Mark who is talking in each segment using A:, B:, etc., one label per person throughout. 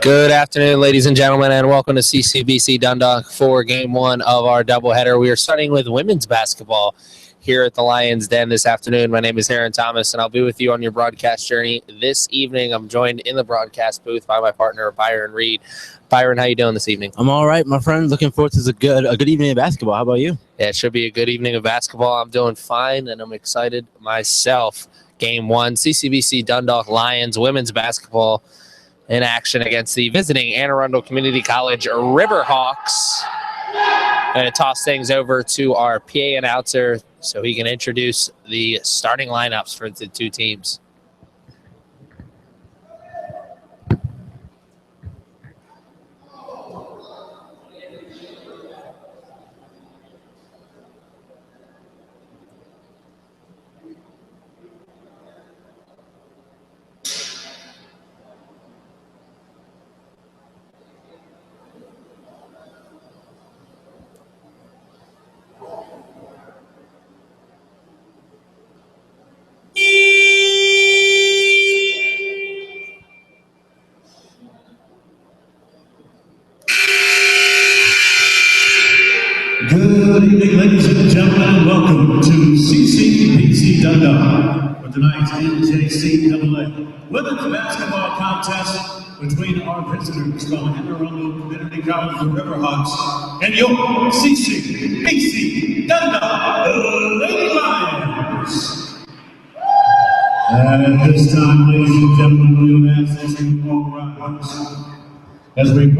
A: Good afternoon, ladies and gentlemen, and welcome to CCBC Dundalk for Game 1 of our doubleheader. We are starting with women's basketball here at the Lions Den this afternoon. My name is Aaron Thomas, and I'll be with you on your broadcast journey this evening. I'm joined in the broadcast booth by my partner, Byron Reed. Byron, how you doing this evening?
B: I'm all right, my friend. Looking forward to a good evening of basketball. How about you?
A: Yeah, it should be a good evening of basketball. I'm doing fine, and I'm excited myself. Game 1, CCBC Dundalk Lions women's basketball in action against the visiting Arundel Community College Riverhawks. I'm going to toss things over to our PA announcer so he can introduce the starting lineups for the two teams.
C: Good evening, ladies and gentlemen. Welcome to CCBC Dundalk for tonight's NJCAA women's basketball contest between our visitors from Arundel Community College, the Riverhawks, and your CCBC Dundalk, the Lady Lions. At this time, ladies and gentlemen, we will ask that you all rise as we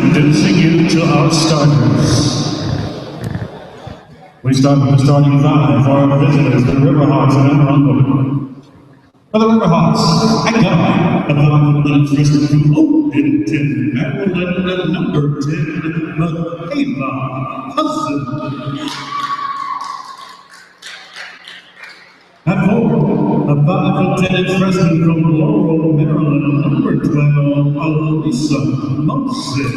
C: introducing you to our starters. We start with the starting five for our visitors, the Riverhawks and Arundel. For the Riverhawks, I got about the freshman from Oakton, Maryland, number 10, Michaela Hudson. At 4, a 5'10" freshman from Laurel, Maryland, number 12, Alisa Moses.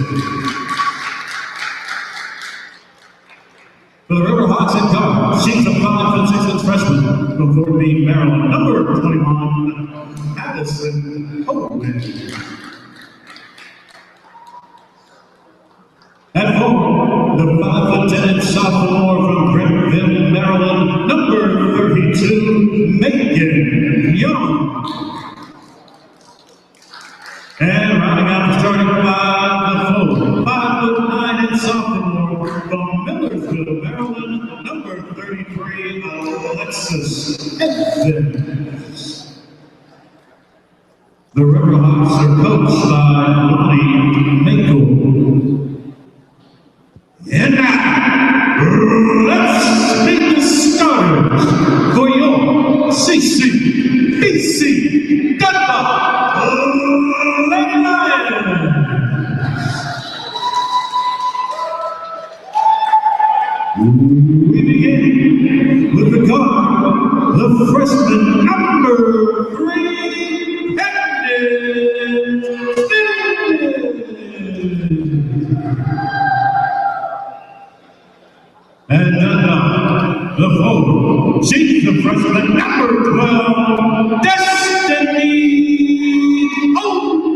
C: For the Riverhawks at guard, she's a 5'6" freshman from Fort Meade, Maryland, number 21, Addison Coleman. At 4, the 5'10" sophomore from Brittville, Maryland, number 32, Megan Young. And rounding out the starting five, the 4, 5'9" sophomore from Millersville, Maryland, number 33, Alexis Evans. The Riverhawks are coached by Lonnie Mako. And now, let's meet the starters for your CCBC Dundalk Lady Lions. We begin with the guard, the freshman number 3, Candace. the foe, she's the freshman number 12, Destiny Owen.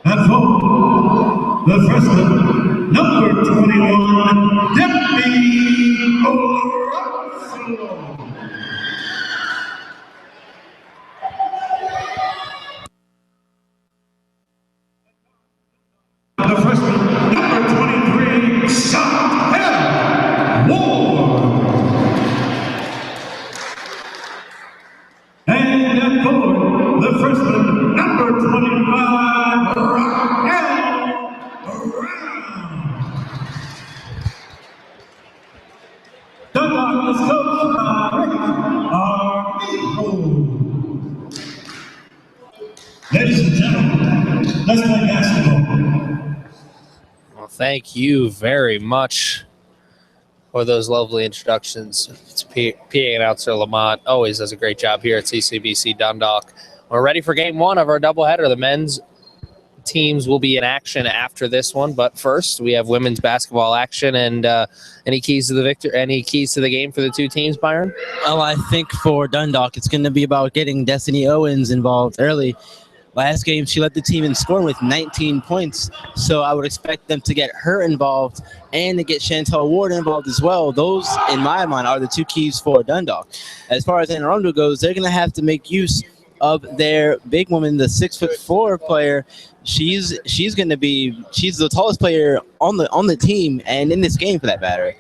C: At foe, the freshman number 21, Debbie O'Russell. The freshman, number 23, Chantel Moore. And at forward, the freshman, number 25, Raquel Brown. Dundalk is coached by Rick Arundel. Ladies and gentlemen, let's play basketball.
A: Well, thank you very much for those lovely introductions. It's PA announcer Lamont always does a great job here at CCBC Dundalk. We're ready for game one of our doubleheader. The men's teams will be in action after this one, but first we have women's basketball action. And any keys to the game for the two teams, Byron?
B: Well, I think for Dundalk, it's going to be about getting Destiny Owens involved early. Last game, she led the team in scoring with 19 points, so I would expect them to get her involved and to get Chantel Ward involved as well. Those, in my mind, are the two keys for Dundalk. As far as Arundel goes, they're going to have to make use of their big woman, the 6'4" player. She's the tallest player on the team and in this game for that matter.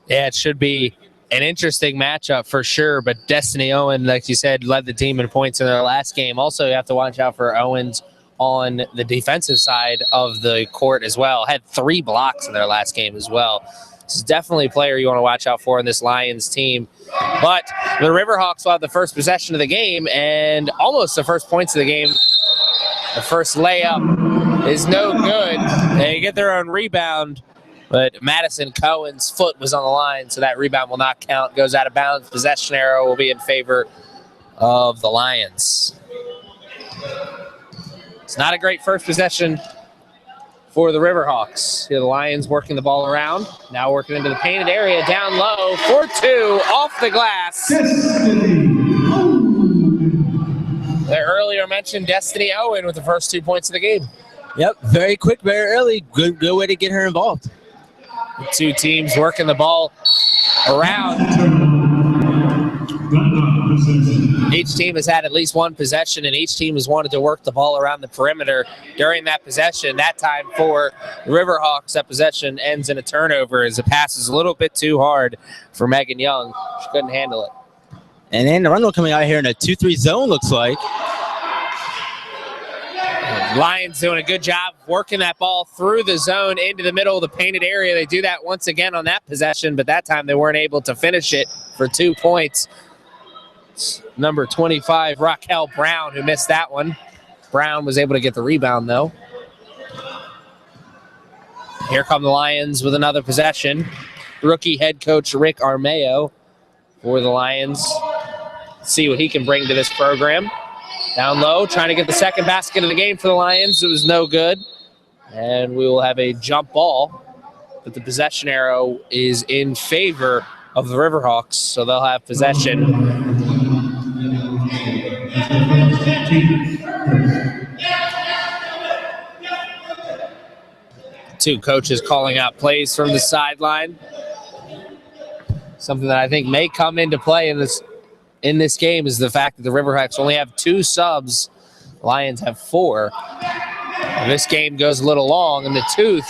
A: Yeah, it should be an interesting matchup for sure, but Destiny Owen, like you said, led the team in points in their last game. Also, you have to watch out for Owens on the defensive side of the court as well. Had 3 blocks in their last game as well. This is definitely a player you want to watch out for in this Lions team. But the Riverhawks will have the first possession of the game and almost the first points of the game. The first layup is no good. They get their own rebound, but Madison Cohen's foot was on the line, so that rebound will not count. Goes out of bounds. Possession arrow will be in favor of the Lions. It's not a great first possession for the Riverhawks. Here the Lions working the ball around. Now working into the painted area, down low, 4-2, off the glass. The earlier mentioned Destiny Owen with the first 2 points of the game.
B: Yep, very quick, very early. Good way to get her involved.
A: The two teams working the ball around. Each team has had at least one possession, and each team has wanted to work the ball around the perimeter during that possession. That time for the Riverhawks, that possession ends in a turnover as it passes a little bit too hard for Megan Young. She couldn't handle it.
B: And then Arundel coming out here in a 2-3 zone, looks like.
A: Lions doing a good job working that ball through the zone into the middle of the painted area. They do that once again on that possession, but that time they weren't able to finish it for 2 points. It's number 25, Raquel Brown, who missed that one. Brown was able to get the rebound, though. Here come the Lions with another possession. Rookie head coach Rick Armeo for the Lions. See what he can bring to this program. Down low, trying to get the second basket of the game for the Lions. It was no good. And we will have a jump ball. But the possession arrow is in favor of the Riverhawks, so they'll have possession. Two coaches calling out plays from the sideline. Something that I think may come into play in this game is the fact that the Riverhawks only have 2 subs. Lions have 4. And this game goes a little long in the tooth.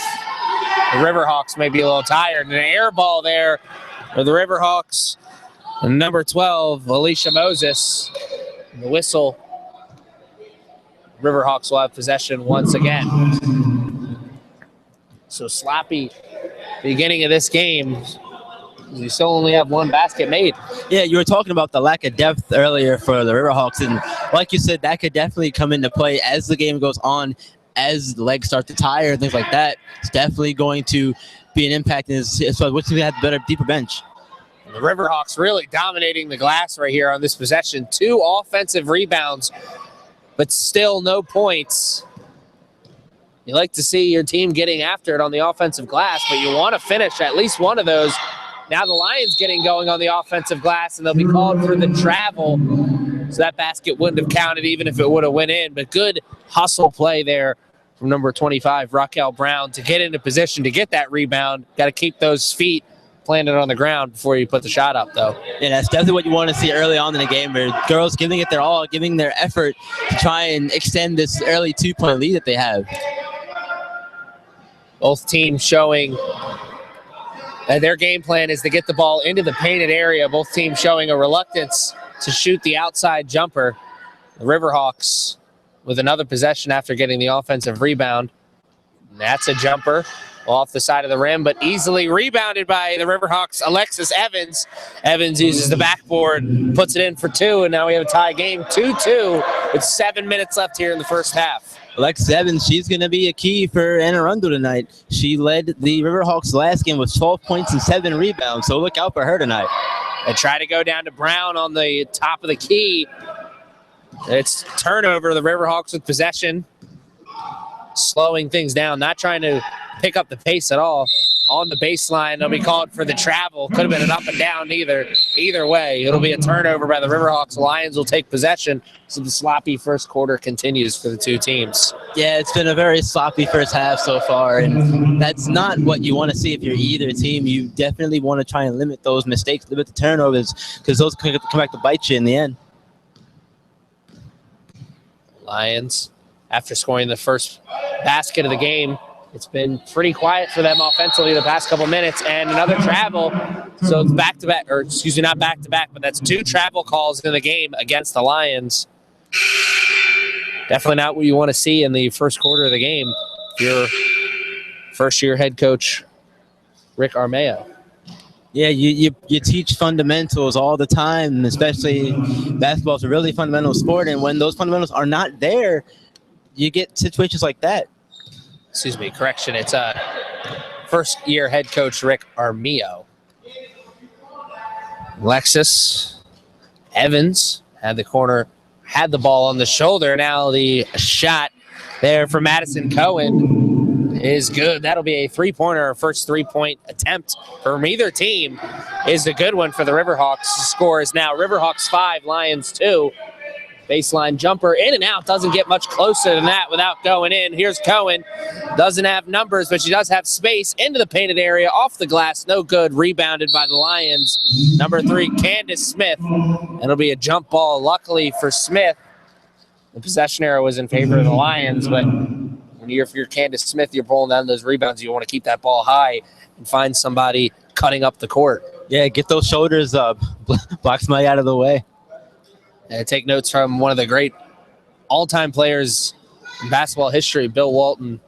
A: The Riverhawks may be a little tired. And an air ball there for the Riverhawks. And number 12, Alicia Moses. And the whistle. Riverhawks will have possession once again. So sloppy beginning of this game. You still only have 1 basket made.
B: Yeah, you were talking about the lack of depth earlier for the Riverhawks, and like you said, that could definitely come into play as the game goes on, as the legs start to tire and things like that. It's definitely going to be an impact, so which we have a better, deeper bench.
A: And the Riverhawks really dominating the glass right here on this possession. 2 offensive rebounds, but still no points. You like to see your team getting after it on the offensive glass, but you want to finish at least one of those. Now the Lions getting going on the offensive glass, and they'll be called for the travel. So that basket wouldn't have counted even if it would have went in. But good hustle play there from number 25, Raquel Brown, to get into position to get that rebound. Got to keep those feet planted on the ground before you put the shot up, though.
B: Yeah, that's definitely what you want to see early on in the game, where girls giving it their all, giving their effort to try and extend this early 2-point lead that they have.
A: Both teams showing their game plan is to get the ball into the painted area. Both teams showing a reluctance to shoot the outside jumper. The Riverhawks with another possession after getting the offensive rebound. And that's a jumper off the side of the rim, but easily rebounded by the Riverhawks' Alexis Evans. Evans uses the backboard, puts it in for 2, and now we have a tie game, 2-2, with 7 minutes left here in the first half.
B: Alexis Evans, she's going to be a key for Arundel tonight. She led the Riverhawks last game with 12 points and 7 rebounds, so look out for her tonight.
A: They try to go down to Brown on the top of the key. It's turnover, the Riverhawks with possession, slowing things down, not trying to pick up the pace at all. On the baseline, they'll be called for the travel. Could have been an up and down either way. It'll be a turnover by the Riverhawks. Lions will take possession, so the sloppy first quarter continues for the two teams.
B: Yeah, it's been a very sloppy first half so far, and that's not what you want to see if you're either team. You definitely want to try and limit those mistakes, limit the turnovers, because those can come back to bite you in the end. Lions, after scoring the first basket of the game, it's been pretty quiet for them offensively the past couple minutes, and another travel. So it's back-to-back, or excuse me, not back-to-back, but that's 2 travel calls in the game against the Lions. Definitely not what you want to see in the first quarter of the game. Your first-year head coach, Rick Armeo. Yeah, you teach fundamentals all the time, especially basketball is a really fundamental sport, and when those fundamentals are not there, you get situations like that. Excuse me, correction. It's first-year head coach Rick Armeo. Alexis Evans had the ball on the shoulder. Now the shot there for Madison Cohen is good. That'll be a three-pointer. Our first three-point attempt from either team is a good one for the Riverhawks. The score is now Riverhawks 5, Lions 2. Baseline jumper in and out. Doesn't get much closer than that without going in. Here's Cohen. Doesn't have numbers, but she does have space into the painted area. Off the glass. No good. Rebounded by the Lions. Number 3, Candace Smith. It'll be a jump ball. Luckily for Smith, the possession arrow was in favor of the Lions, but if you're Candace Smith, you're pulling down those rebounds. You want to keep that ball high and find somebody cutting up the court. Yeah, get those shoulders up. Block somebody out of the way. And take notes from one of the great all-time players in basketball history, Bill Walton.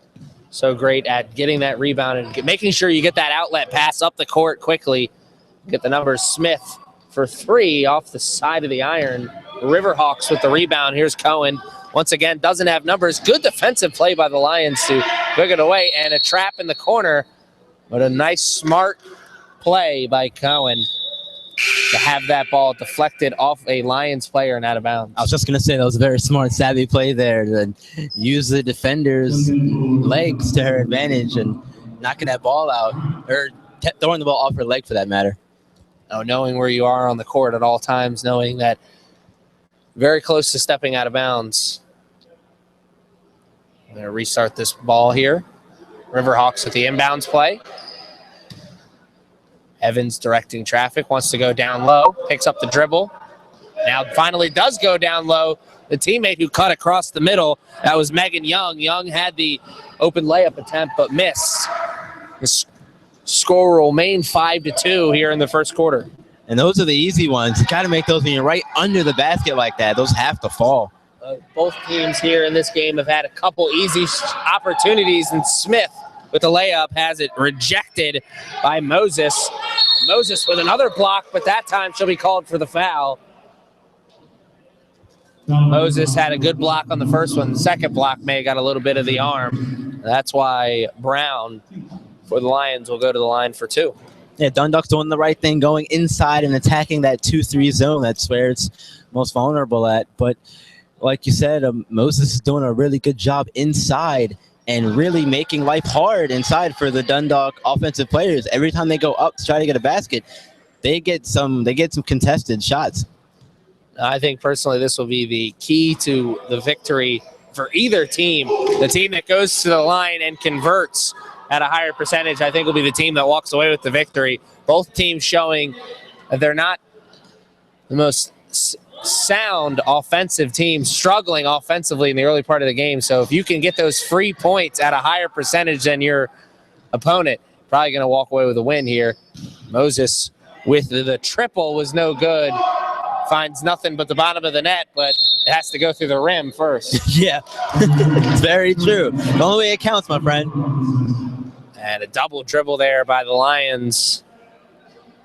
B: So great at getting that rebound and making sure you get that outlet pass up the court quickly. Get the numbers. Smith for 3 off the side of the iron. Riverhawks with the rebound. Here's Cohen. Once again, doesn't have numbers. Good defensive play by the Lions to pick it away, and a trap in the corner. But a nice, smart play by Cohen to have that ball deflected off a Lions player and out of bounds. I was just going to say that was a very smart, savvy play there to use the defender's legs to her advantage and knocking that ball out, or throwing the ball off her leg for that matter. Oh, knowing where you are on the court at all times, knowing that very close to stepping out of bounds. I'm going to restart this ball here. Riverhawks with the inbounds play. Evans directing traffic, wants to go down low, picks up the dribble. Now finally does go down low. The teammate who cut across the middle, that was Megan Young. Young had the open layup attempt but missed. The score will remain 5-2 here in the first quarter. And those are the easy ones. You got to make those when you're right under the basket like that. Those have to fall. Both teams here in this game have had a couple easy opportunities, and Smith with the layup has it rejected by Moses. Moses with another block, but that time she'll be called for the foul. Moses had a good block on the first one. The second block may have got a little bit of the arm. That's why Brown for the Lions will go to the line for 2. Yeah, Dundalk's doing the right thing, going inside and attacking that 2-3 zone. That's where it's most vulnerable at. But like you said, Moses is doing a really good job inside, and really making life hard inside for the Dundalk offensive players. Every time they go up to try to get a basket, they get some contested shots.
A: I think personally this will be the key to the victory for either team. The team that goes to the line and converts at a higher percentage, I think, will be the team that walks away with the victory. Both teams showing that they're not the most sound offensive team, struggling offensively in the early part of the game. So if you can get those free points at a higher percentage than your opponent, probably going to walk away with a win here. Moses with the triple was no good. Finds nothing but the bottom of the net, but it has to go through the rim first.
B: Yeah, it's very true. The only way it counts, my friend.
A: And a double dribble there by the Lions.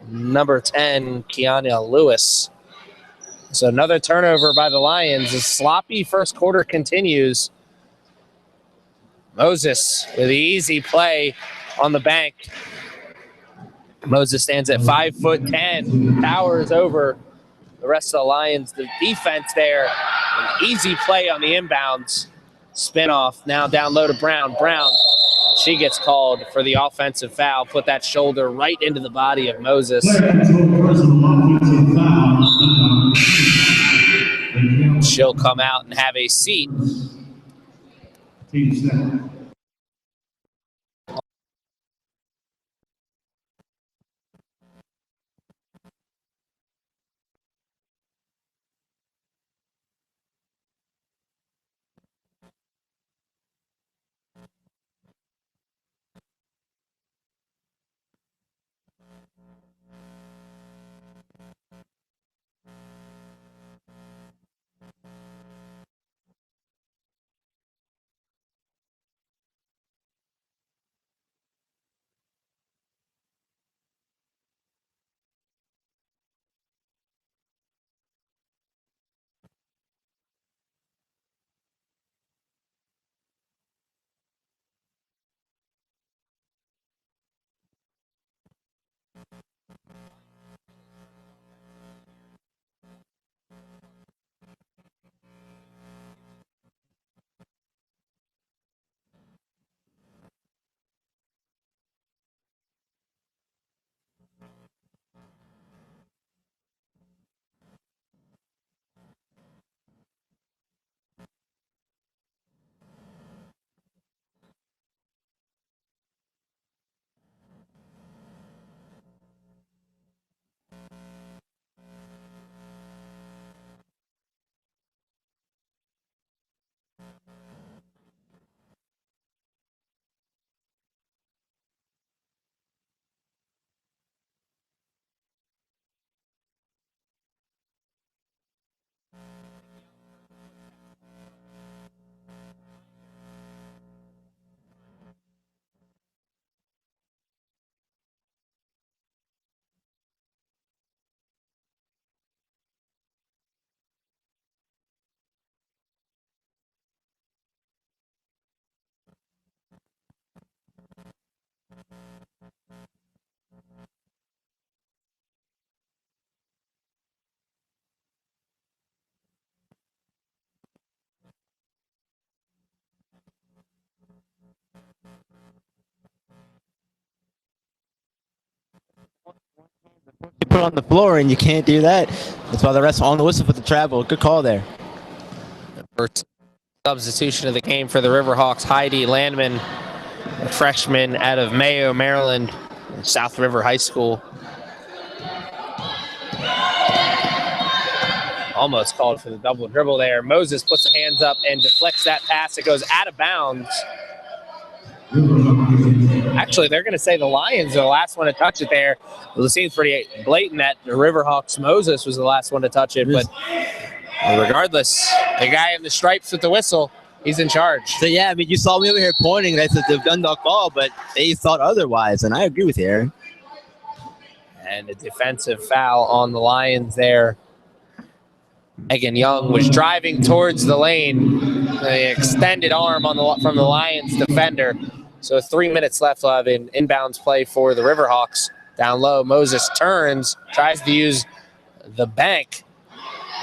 A: Number 10, Kiana Lewis. So another turnover by the Lions. The sloppy first quarter continues. Moses with the easy play on the bank. Moses stands at 5'10", towers over the rest of the Lions. The defense there, an easy play on the inbounds. Spin off, now down low to Brown. Brown, she gets called for the offensive foul. Put that shoulder right into the body of Moses. She'll come out and have a seat.
B: You put it on the floor, and you can't do that. That's why the refs on the whistle for the travel. Good call there.
A: First substitution of the game for the Riverhawks, Heidi Landman, a freshman out of Mayo, Maryland, South River High School. Almost called for the double dribble there. Moses puts the hands up and deflects that pass. It goes out of bounds. Actually, they're going to say the Lions are the last one to touch it there. It seems pretty blatant that the Riverhawks, Moses, was the last one to touch it. But regardless, the guy in the stripes with the whistle, he's in charge.
B: So, yeah, I mean, you saw me over here pointing. That's the Dundalk ball, but they thought otherwise, and I agree with you, Aaron.
A: And a defensive foul on the Lions there. Megan Young was driving towards the lane. The extended arm from the Lions defender. So 3 minutes left. We'll have an inbounds play for the Riverhawks. Down low, Moses turns, tries to use the bank.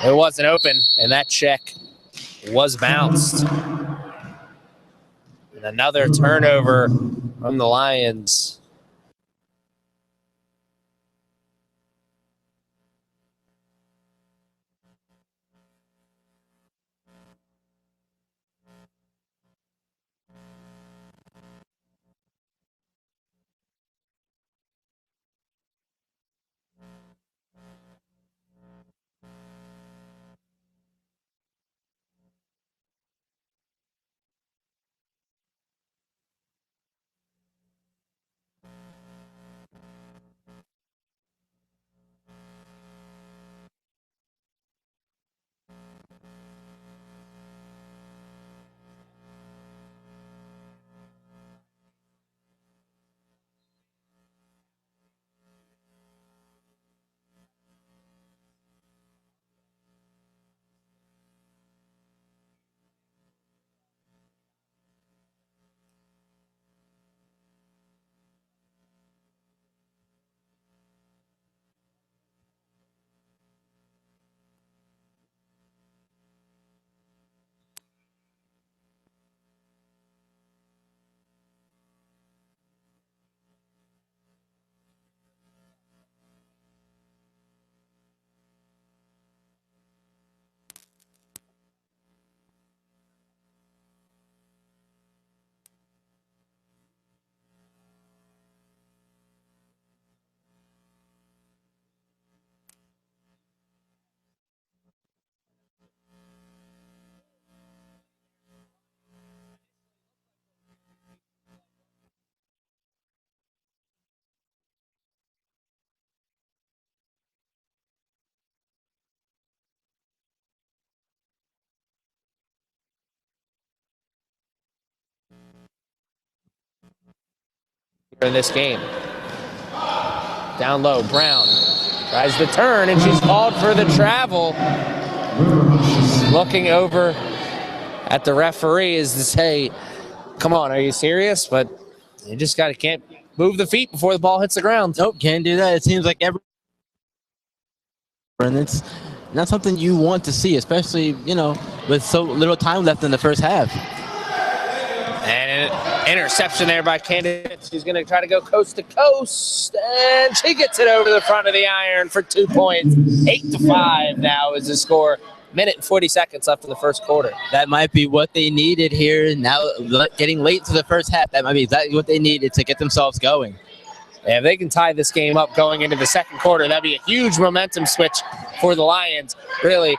A: It wasn't open, and that check was bounced. And another turnover from the Lions. In this game. Down low, Brown tries the turn, and she's called for the travel. Looking over at the referee is to say, come on, are you serious? But you just can't move the feet before the ball hits the ground.
B: Nope, can't do that. It seems like and it's not something you want to see, especially, with so little time left in the first half.
A: And an interception there by Candace. She's going to try to go coast to coast, and she gets it over the front of the iron for 2 points. 8-5 now is the score. Minute and 40 seconds left in the first quarter.
B: That might be what they needed here. Now, getting late to the first half, that might be exactly what they needed to get themselves going.
A: And if they can tie this game up going into the second quarter, that'd be a huge momentum switch for the Lions. Really,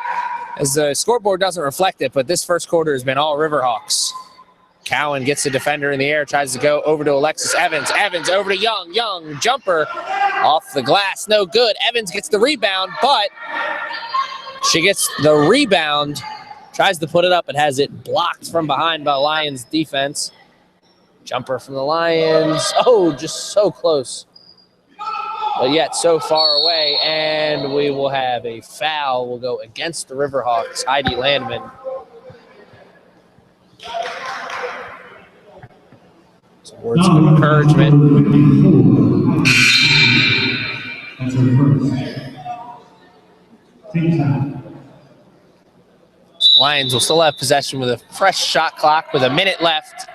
A: as the scoreboard doesn't reflect it, but this first quarter has been all Riverhawks. Cowan gets the defender in the air, tries to go over to Alexis Evans. Evans over to Young. Young, jumper off the glass, no good. Evans gets the rebound, but she gets the rebound, tries to put it up, and has it blocked from behind by Lions defense. Jumper from the Lions. Oh, just so close, but yet so far away. And we will have a foul. Will go against the Riverhawks, Heidi Landman. Some words of encouragement. Lions will still have possession with a fresh shot clock with a minute left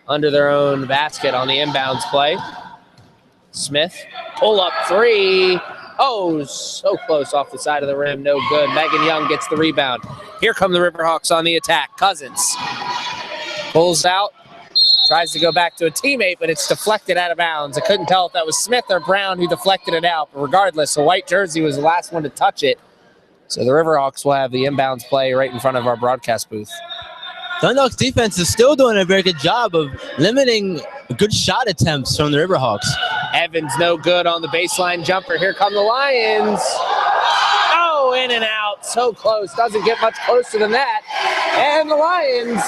A: under their own basket on the inbounds play. Smith, pull up three. Oh, so close off the side of the rim, no good. Megan Young gets the rebound. Here come the Riverhawks on the attack. Cousins pulls out, tries to go back to a teammate, but it's deflected out of bounds. I couldn't tell if that was Smith or Brown who deflected it out, but regardless, the white jersey was the last one to touch it. So the Riverhawks will have the inbounds play right in front of our broadcast booth.
B: Dundalk's defense is still doing a very good job of limiting good shot attempts from the Riverhawks.
A: Evans no good on the baseline jumper. Here come the Lions. Oh, in and out. So close. Doesn't get much closer than that. And the Lions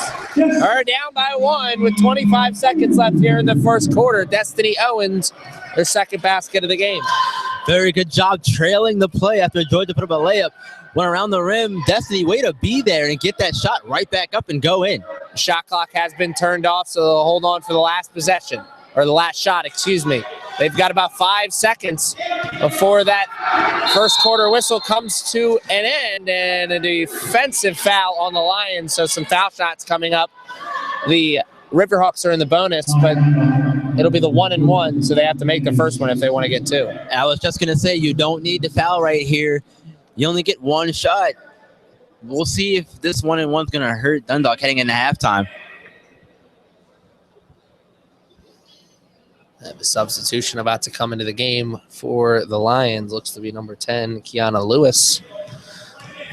A: are down by one with 25 seconds left here in the first quarter. Destiny Owens, their second basket of the game.
B: Very good job trailing the play after Georgia put up a layup. Went around the rim. Destiny, way to be there and get that shot right back up and go in.
A: Shot clock has been turned off, so they'll hold on for the last possession, or the last shot, excuse me. They've got about 5 seconds before that first quarter whistle comes to an end, and a defensive foul on the Lions, so some foul shots coming up. The Riverhawks are in the bonus, but it'll be the 1-1, so they have to make the first one if they want to get 2.
B: I was just going to say, you don't need to foul right here. You only get 1 shot. We'll see if this 1-1 is going to hurt Dundalk heading into halftime.
A: And the substitution about to come into the game for the Lions looks to be number 10, Kiana Lewis.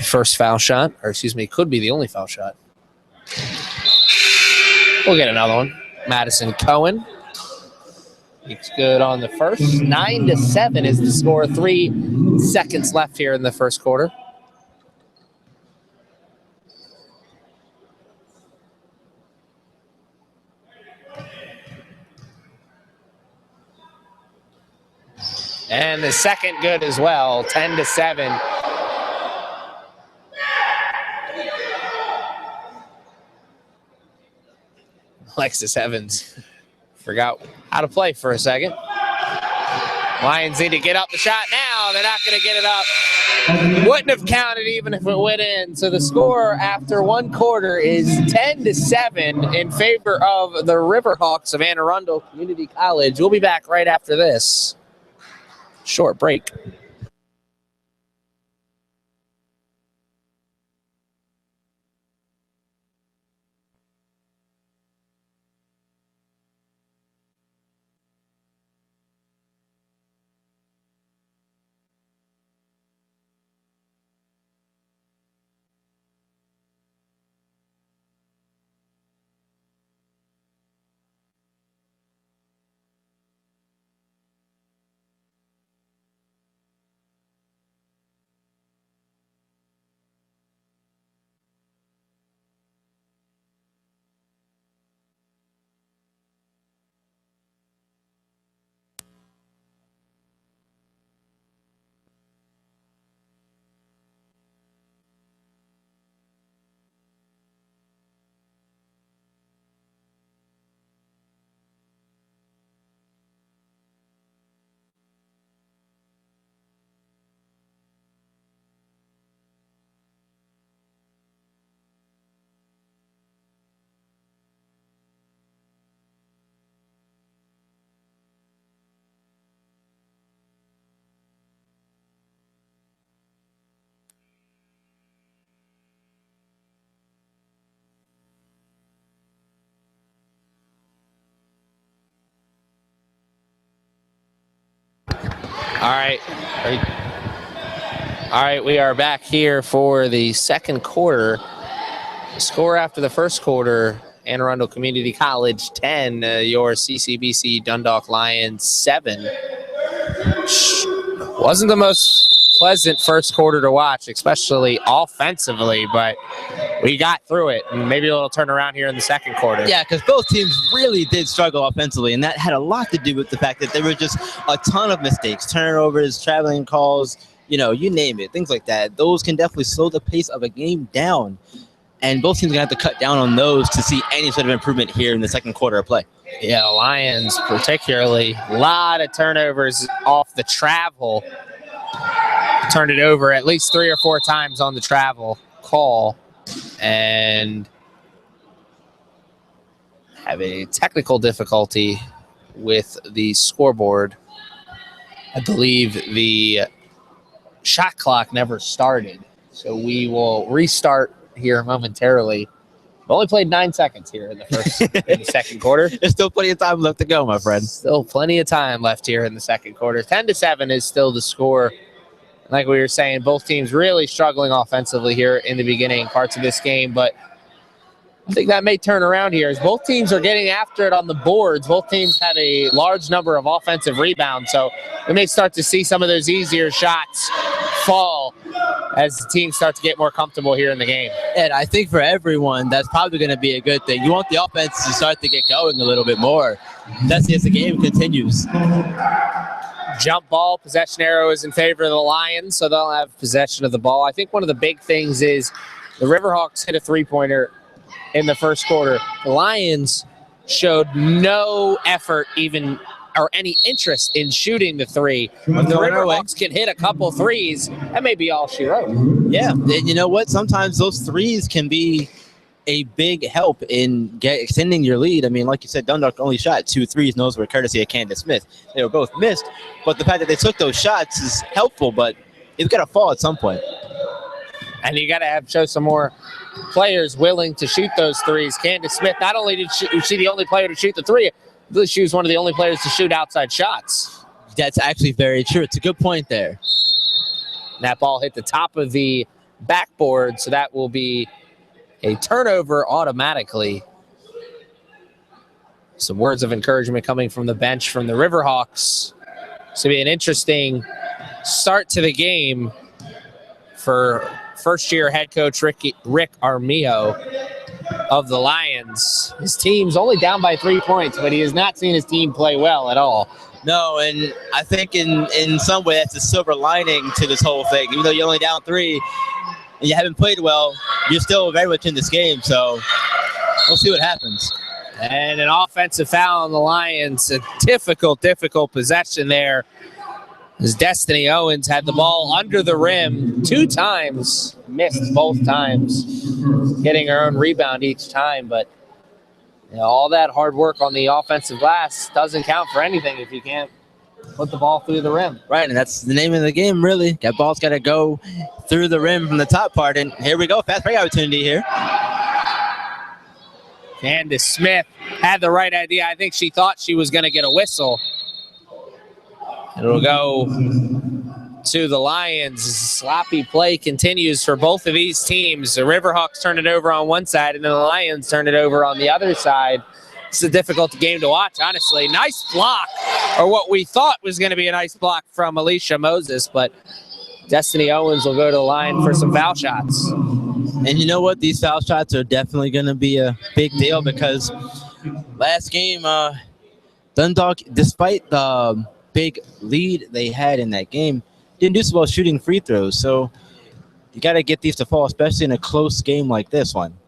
A: First foul shot, or excuse me, could be the only foul shot. We'll get another one. Madison Cohen. He's good on the first. 9-7 is the score. 3 seconds left here in the first quarter. And the second good as well, 10-7. Alexis Evans forgot how to play for a second. Lions need to get up the shot now. They're not going to get it up. Wouldn't have counted even if it went in. So the score after 1 quarter is 10-7 in favor of the Riverhawks of Anne Arundel Community College. We'll be back right after this short break. All right, we are back here for the second quarter. The score after the first quarter, Anne Arundel Community College 10, your CCBC Dundalk Lions 7. Wasn't the most pleasant first quarter to watch, especially offensively, but we got through it, and maybe it'll turn around here in the second quarter.
B: Yeah, because both teams really did struggle offensively, and that had a lot to do with the fact that there were just a ton of mistakes, turnovers, traveling calls, you name it, things like that. Those can definitely slow the pace of a game down, and both teams are going to have to cut down on those to see any sort of improvement here in the second quarter of play.
A: Yeah, the Lions particularly, a lot of turnovers off the travel. Turned it over at least 3 or 4 times on the travel call, and have a technical difficulty with the scoreboard. I believe the shot clock never started, so we will restart here momentarily. We only played 9 seconds here in the second quarter.
B: There's still plenty of time left to go, my friend.
A: Still plenty of time left here in the second quarter. 10-7 is still the score. Like we were saying, both teams really struggling offensively here in the beginning parts of this game, but I think that may turn around here as both teams are getting after it on the boards. Both teams have a large number of offensive rebounds, so we may start to see some of those easier shots fall as the teams start to get more comfortable here in the game.
B: And I think for everyone, that's probably going to be a good thing. You want the offense to start to get going a little bit more. That's as the game continues.
A: Jump ball, possession arrow is in favor of the Lions, so they'll have possession of the ball. I think one of the big things is the Riverhawks hit a three-pointer in the first quarter. The Lions showed no effort even or any interest in shooting the three. If the Riverhawks can hit a couple threes, that may be all she wrote.
B: Yeah, and you know what? Sometimes those threes can be a big help in extending your lead. I mean, like you said, Dundalk only shot 2 threes, and those were courtesy of Candace Smith. They were both missed, but the fact that they took those shots is helpful, but it's got to fall at some point.
A: And you got to show some more players willing to shoot those threes. Candace Smith, not only did she the only player to shoot the three, she was one of the only players to shoot outside shots.
B: That's actually very true. It's a good point there.
A: That ball hit the top of the backboard, so that will be a turnover automatically. Some words of encouragement coming from the bench from the Riverhawks. This will be an interesting start to the game for first-year head coach Rick Armijo of the Lions. His team's only down by 3 points, but he has not seen his team play well at all.
B: No, and I think in some way that's a silver lining to this whole thing. Even though you're only down 3, and you haven't played well, you're still very much in this game, so we'll see what happens.
A: And an offensive foul on the Lions. A difficult possession there, as Destiny Owens had the ball under the rim 2 times, missed both times, getting her own rebound each time. But all that hard work on the offensive glass doesn't count for anything if you can't put the ball through the rim.
B: Right, and that's the name of the game, really. That ball's got to go through the rim from the top part, and here we go. Fast break opportunity here.
A: Candace Smith had the right idea. I think she thought she was going to get a whistle. It'll go to the Lions. Sloppy play continues for both of these teams. The Riverhawks turn it over on one side, and then the Lions turn it over on the other side. It's a difficult game to watch, honestly. Nice block, or what we thought was going to be a nice block from Alicia Moses, but Destiny Owens will go to the line for some foul shots.
B: And you know what? These foul shots are definitely going to be a big deal, because last game, Dundalk, despite the big lead they had in that game, didn't do so well shooting free throws. So you got to get these to fall, especially in a close game like this one.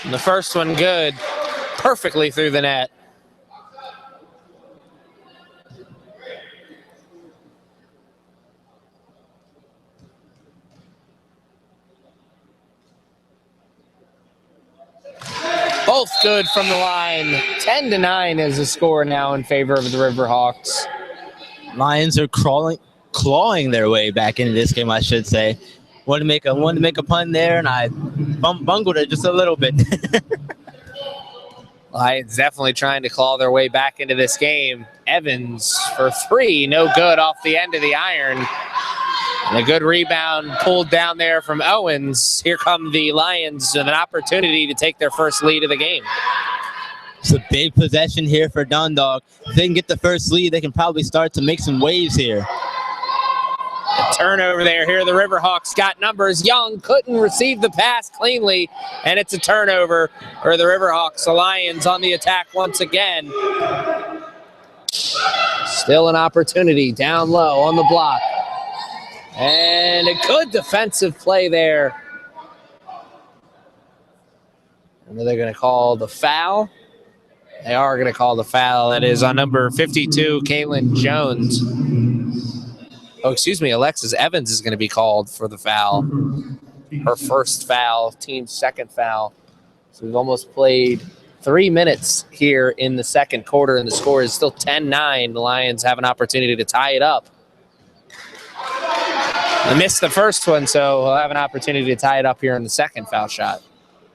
A: And the first one good, perfectly through the net. Both good from the line. 10-9 is the score now in favor of the Riverhawks.
B: Lions are clawing their way back into this game, I should say. Wanted to make a pun there, and I bungled it just a little bit.
A: Lions definitely trying to claw their way back into this game. Evans for 3, no good off the end of the iron. And a good rebound pulled down there from Owens. Here come the Lions with an opportunity to take their first lead of the game.
B: It's a big possession here for Dundalk. If they can get the first lead, they can probably start to make some waves here.
A: A turnover there. Here the Riverhawks got numbers. Young couldn't receive the pass cleanly, and it's a turnover for the Riverhawks. The Lions on the attack once again. Still an opportunity down low on the block. And a good defensive play there. And they're going to call the foul. They are going to call the foul. That is on number 52, Caitlin Jones. Oh, excuse me, Alexis Evans is going to be called for the foul. Her first foul, team's second foul. So we've almost played 3 minutes here in the second quarter, and the score is still 10-9. The Lions have an opportunity to tie it up. They missed the first one, so we'll have an opportunity to tie it up here in the second foul shot.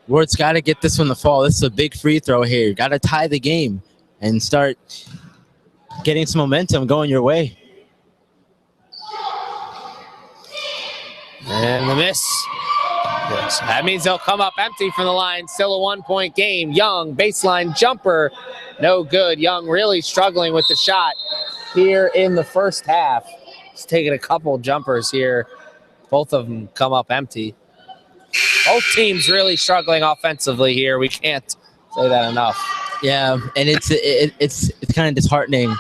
B: Ward's got to get this one to fall. This is a big free throw here. Got to tie the game and start getting some momentum going your way.
A: And the miss. Yes. That means they'll come up empty from the line. Still a 1-point game. Young, baseline jumper. No good. Young really struggling with the shot here in the first half. He's taking a couple jumpers here. Both of them come up empty. Both teams really struggling offensively here. We can't say that enough.
B: Yeah, and it's kind of disheartening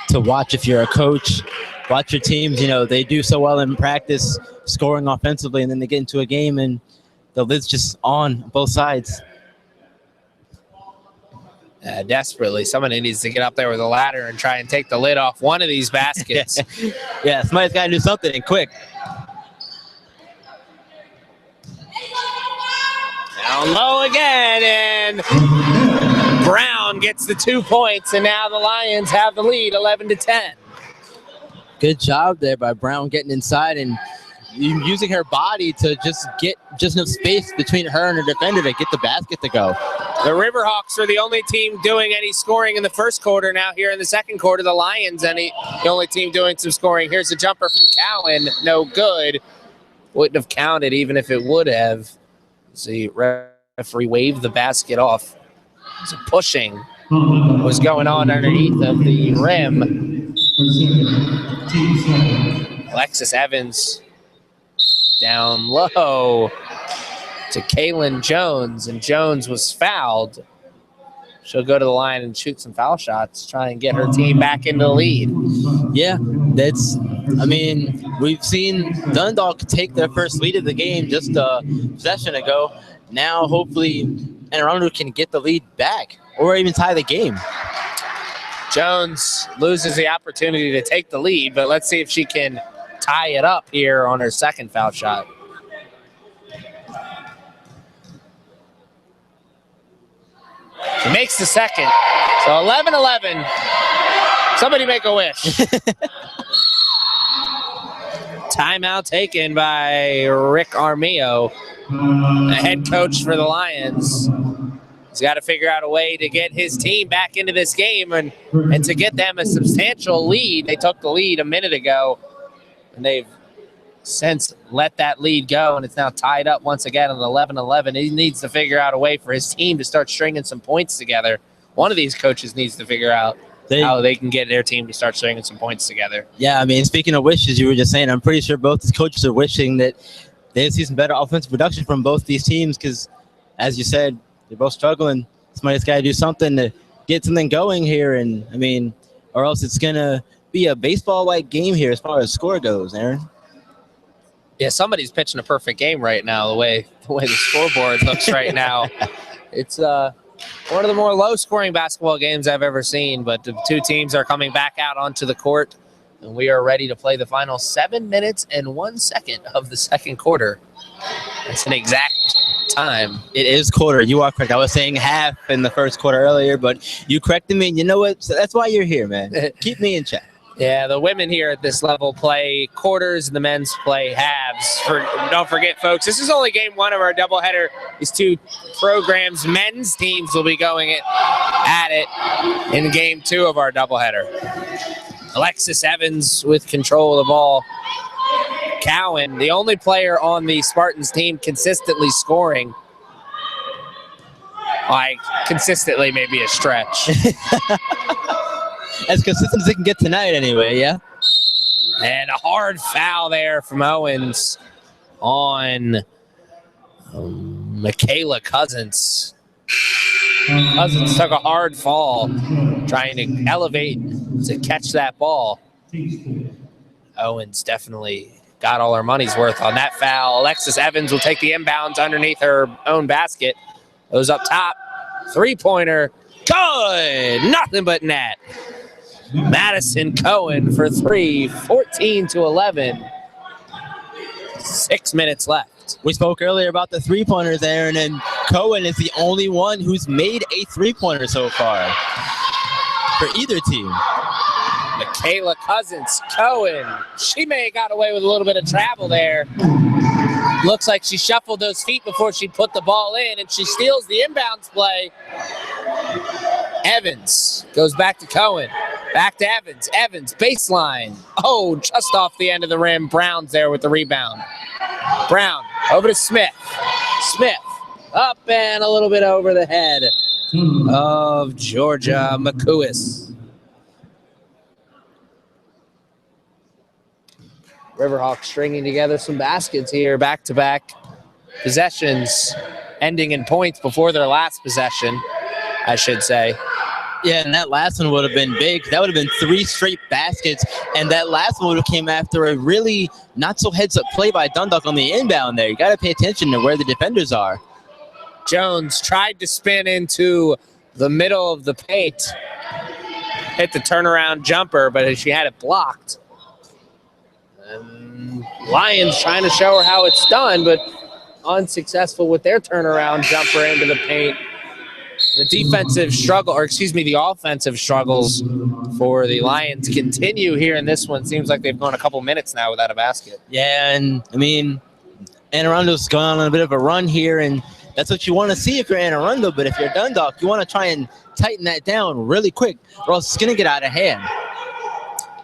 B: to watch if you're a coach. Watch your teams, they do so well in practice, scoring offensively, and then they get into a game and the lid's just on both sides.
A: Desperately, somebody needs to get up there with a ladder and try and take the lid off one of these baskets.
B: Yeah, somebody's got to do something, and quick.
A: Low again, and Brown gets the 2 points, and now the Lions have the lead, 11-10.
B: Good job there by Brown getting inside and using her body to just get enough space between her and her defender to get the basket to go.
A: The Riverhawks are the only team doing any scoring in the first quarter. Now here in the second quarter, the Lions the only team doing some scoring. Here's a jumper from Cowan, no good. Wouldn't have counted even if it would have. The referee waved the basket off. So pushing was going on underneath of the rim. Alexis Evans down low to Kaylin Jones, and Jones was fouled. She'll go to the line and shoot some foul shots, try and get her team back into the lead.
B: Yeah, we've seen Dundalk take their first lead of the game just a possession ago. Now, hopefully, Arundel can get the lead back or even tie the game.
A: Jones loses the opportunity to take the lead, but let's see if she can tie it up here on her second foul shot. She makes the second. So 11-11. Somebody make a wish. Timeout taken by Rick Armillo, the head coach for the Lions. He's got to figure out a way to get his team back into this game and to get them a substantial lead. They took the lead a minute ago, and they've since let that lead go, and it's now tied up once again at 11-11. He needs to figure out a way for his team to start stringing some points together. One of these coaches needs to figure out how they can get their team to start stringing some points together.
B: Yeah, speaking of wishes, you were just saying, I'm pretty sure both these coaches are wishing that they see some better offensive production from both these teams because, as you said, they're both struggling. Somebody's got to do something to get something going here, or else it's going to be a baseball-like game here as far as score goes, Aaron.
A: Yeah, somebody's pitching a perfect game right now, the way the scoreboard looks right now. It's one of the more low-scoring basketball games I've ever seen, but the two teams are coming back out onto the court, and we are ready to play the final 7 minutes and 1 second of the second quarter. It's an exact time.
B: It is quarter. You are correct. I was saying half in the first quarter earlier, but you corrected me, and you know what? So that's why you're here, man. Keep me in check.
A: Yeah, the women here at this level play quarters and the men's play halves. Don't forget, folks, this is only game one of our doubleheader. These two programs' men's teams will be going at it in game two of our doubleheader. Alexis Evans with control of the ball. Cowan, the only player on the Spartans team consistently scoring. Consistently may be a stretch.
B: As consistent as they can get tonight anyway, yeah?
A: And a hard foul there from Owens on Michaela Cousins. Cousins took a hard fall trying to elevate to catch that ball. Owens definitely got all her money's worth on that foul. Alexis Evans will take the inbounds underneath her own basket. Goes up top. Three-pointer. Good! Nothing but net. Madison Cohen for three, 14-11. 6 minutes left.
B: We spoke earlier about the three-pointers, Aaron, and Cohen is the only one who's made a three-pointer so far for either team.
A: Michaela Cousins, Cohen. She may have got away with a little bit of travel there. Looks like she shuffled those feet before she put the ball in, and she steals the inbounds play. Evans goes back to Cohen. Back to Evans. Evans, baseline. Oh, just off the end of the rim. Brown's there with the rebound. Brown over to Smith. Smith up and a little bit over the head of Georgia McCois. Riverhawks stringing together some baskets here, back-to-back possessions, ending in points before their last possession, I should say.
B: Yeah, and that last one would have been big. That would have been 3 straight baskets, and that last one would have came after a really not-so heads-up play by Dundalk on the inbound there. You got to pay attention to where the defenders are.
A: Jones tried to spin into the middle of the paint, hit the turnaround jumper, but she had it blocked. And Lions trying to show her how it's done, but unsuccessful with their turnaround jumper into the paint. The defensive struggle, or excuse me, the offensive struggles for the Lions continue here in this one. Seems like they've gone a couple minutes now without a basket.
B: Yeah, and I mean, Anne Arundel's gone on a bit of a run here, and that's what you want to see if you're Anne Arundel. But if you're Dundalk, you want to try and tighten that down really quick, or else it's going to get out of hand.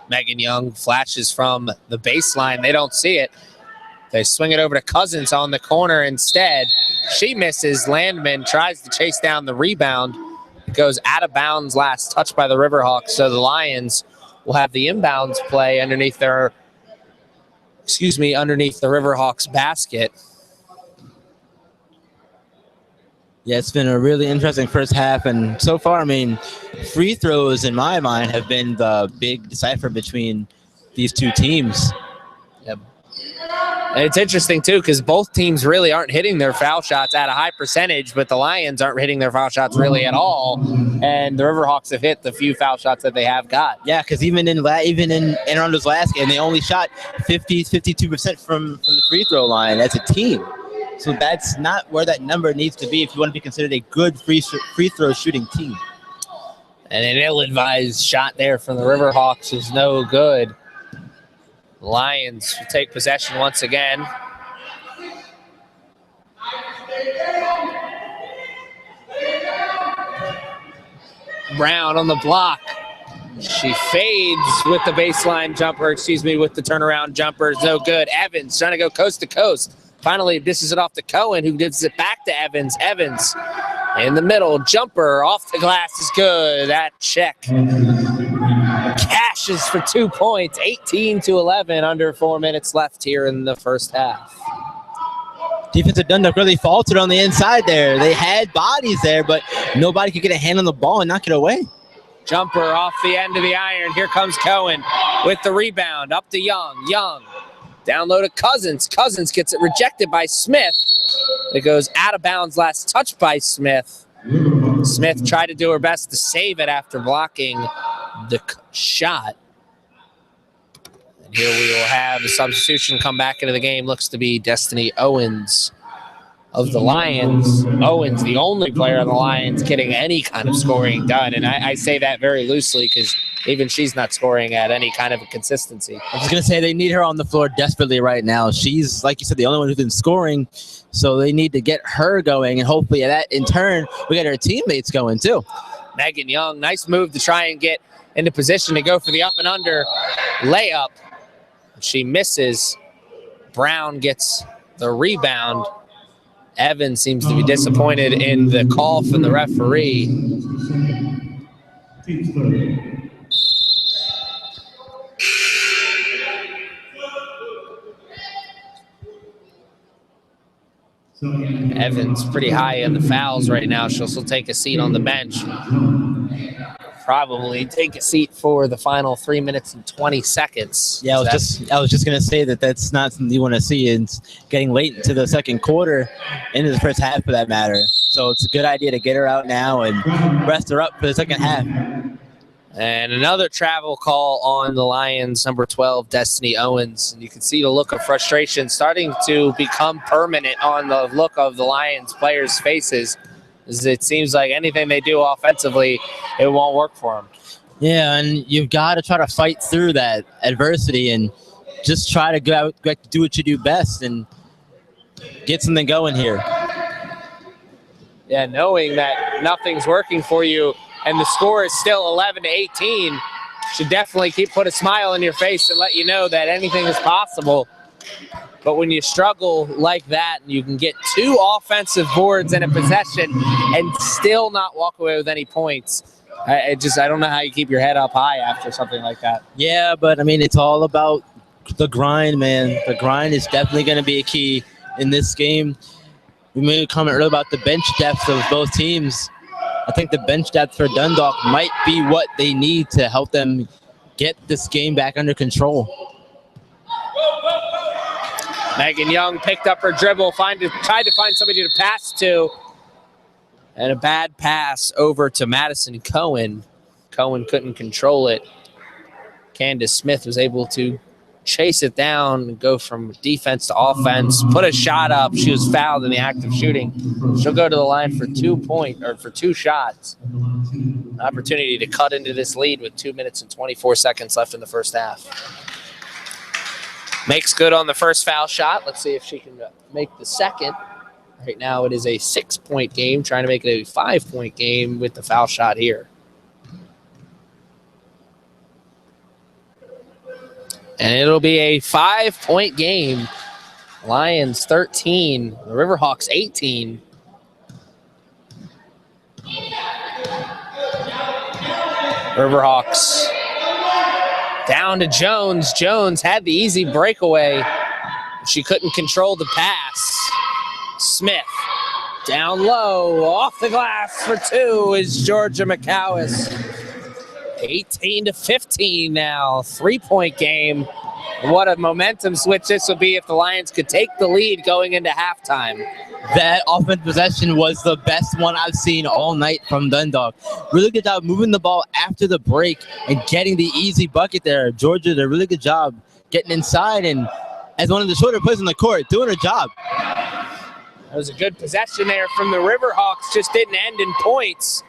A: Megan Young flashes from the baseline. They don't see it. They swing it over to Cousins on the corner instead. She misses. Landman tries to chase down the rebound. It goes out of bounds, last touched by the Riverhawks. So the Lions will have the inbounds play underneath the Riverhawks basket.
B: Yeah, it's been a really interesting first half, and so far, I mean, free throws in my mind have been the big decipher between these two teams.
A: Yep. And it's interesting, too, because both teams really aren't hitting their foul shots at a high percentage, but the Lions aren't hitting their foul shots really at all, and the Riverhawks have hit the few foul shots that they have got.
B: Yeah, because even in Anne Arundel's last game, they only shot 52% from the free throw line as a team. So that's not where that number needs to be if you want to be considered a good free throw shooting team.
A: And an ill-advised shot there from the Riverhawks is no good. Lions will take possession once again. Brown on the block. She fades with the baseline jumper, with the turnaround jumper. It's no good. Evans trying to go coast to coast. Finally dishes it off to Cohen, who gives it back to Evans. Evans in the middle, jumper off the glass is good. That check cashes for 2 points, 18-11, under 4 minutes left here in the first half.
B: Defensive Dundalk really faltered on the inside there. They had bodies there, but nobody could get a hand on the ball and knock it away.
A: Jumper off the end of the iron. Here comes Cohen with the rebound. Up to Young. Young down low to Cousins. Cousins gets it rejected by Smith. It goes out of bounds, last touched by Smith. Smith tried to do her best to save it after blocking the shot. And here we will have a substitution come back into the game. Looks to be Destiny Owens of the Lions. Owens, the only player on the Lions getting any kind of scoring done. And I say that very loosely because even she's not scoring at any kind of a consistency.
B: I was going to say they need her on the floor desperately right now. She's, like you said, the only one who's been scoring, so they need to get her going, and hopefully that, in turn, we get her teammates going too.
A: Megan Young, nice move to try and get into position to go for the up and under layup. She misses. Brown gets the rebound. Evans seems to be disappointed in the call from the referee. Evans pretty high on the fouls right now. She'll still take a seat on the bench. Probably take a seat for the final 3 minutes and 20 seconds.
B: Yeah, I was just gonna say that's not something you want to see. It's getting late into the second quarter, into the first half for that matter. So it's a good idea to get her out now and rest her up for the second half.
A: And another travel call on the Lions, number 12, Destiny Owens. And you can see the look of frustration starting to become permanent on the look of the Lions players' faces. It seems like anything they do offensively, it won't work for them.
B: Yeah, and you've got to try to fight through that adversity and just try to go out, do what you do best and get something going here.
A: Yeah, knowing that nothing's working for you and the score is still 11-18, should definitely put a smile on your face and let you know that anything is possible. But when you struggle like that, and you can get 2 offensive boards in a possession and still not walk away with any points, I don't know how you keep your head up high after something like that.
B: Yeah, but I mean, it's all about the grind, man. The grind is definitely going to be a key in this game. We made a comment earlier about the bench depth of both teams. I think the bench depth for Dundalk might be what they need to help them get this game back under control.
A: Megan Young picked up her dribble, tried to find somebody to pass to, and a bad pass over to Madison Cohen. Cohen couldn't control it. Candace Smith was able to chase it down, go from defense to offense, put a shot up. She was fouled in the act of shooting. She'll go to the line for 2 shots. Opportunity to cut into this lead with 2 minutes and 24 seconds left in the first half. Makes good on the first foul shot. Let's see if she can make the second. Right now it is a 6-point game, trying to make it a 5-point game with the foul shot here. And it'll be a 5-point game. Lions 13, the Riverhawks 18. Riverhawks down to Jones. Jones had the easy breakaway. She couldn't control the pass. Smith down low, off the glass for 2 is Georgia McCowis. 18-15 now, 3-point game. What a momentum switch this would be if the Lions could take the lead going into halftime.
B: That offensive possession was the best one I've seen all night from Dundalk. Really good job moving the ball after the break and getting the easy bucket there. Georgia did a really good job getting inside and as one of the shorter players on the court, doing her job.
A: That was a good possession there from the Riverhawks, just didn't end in points.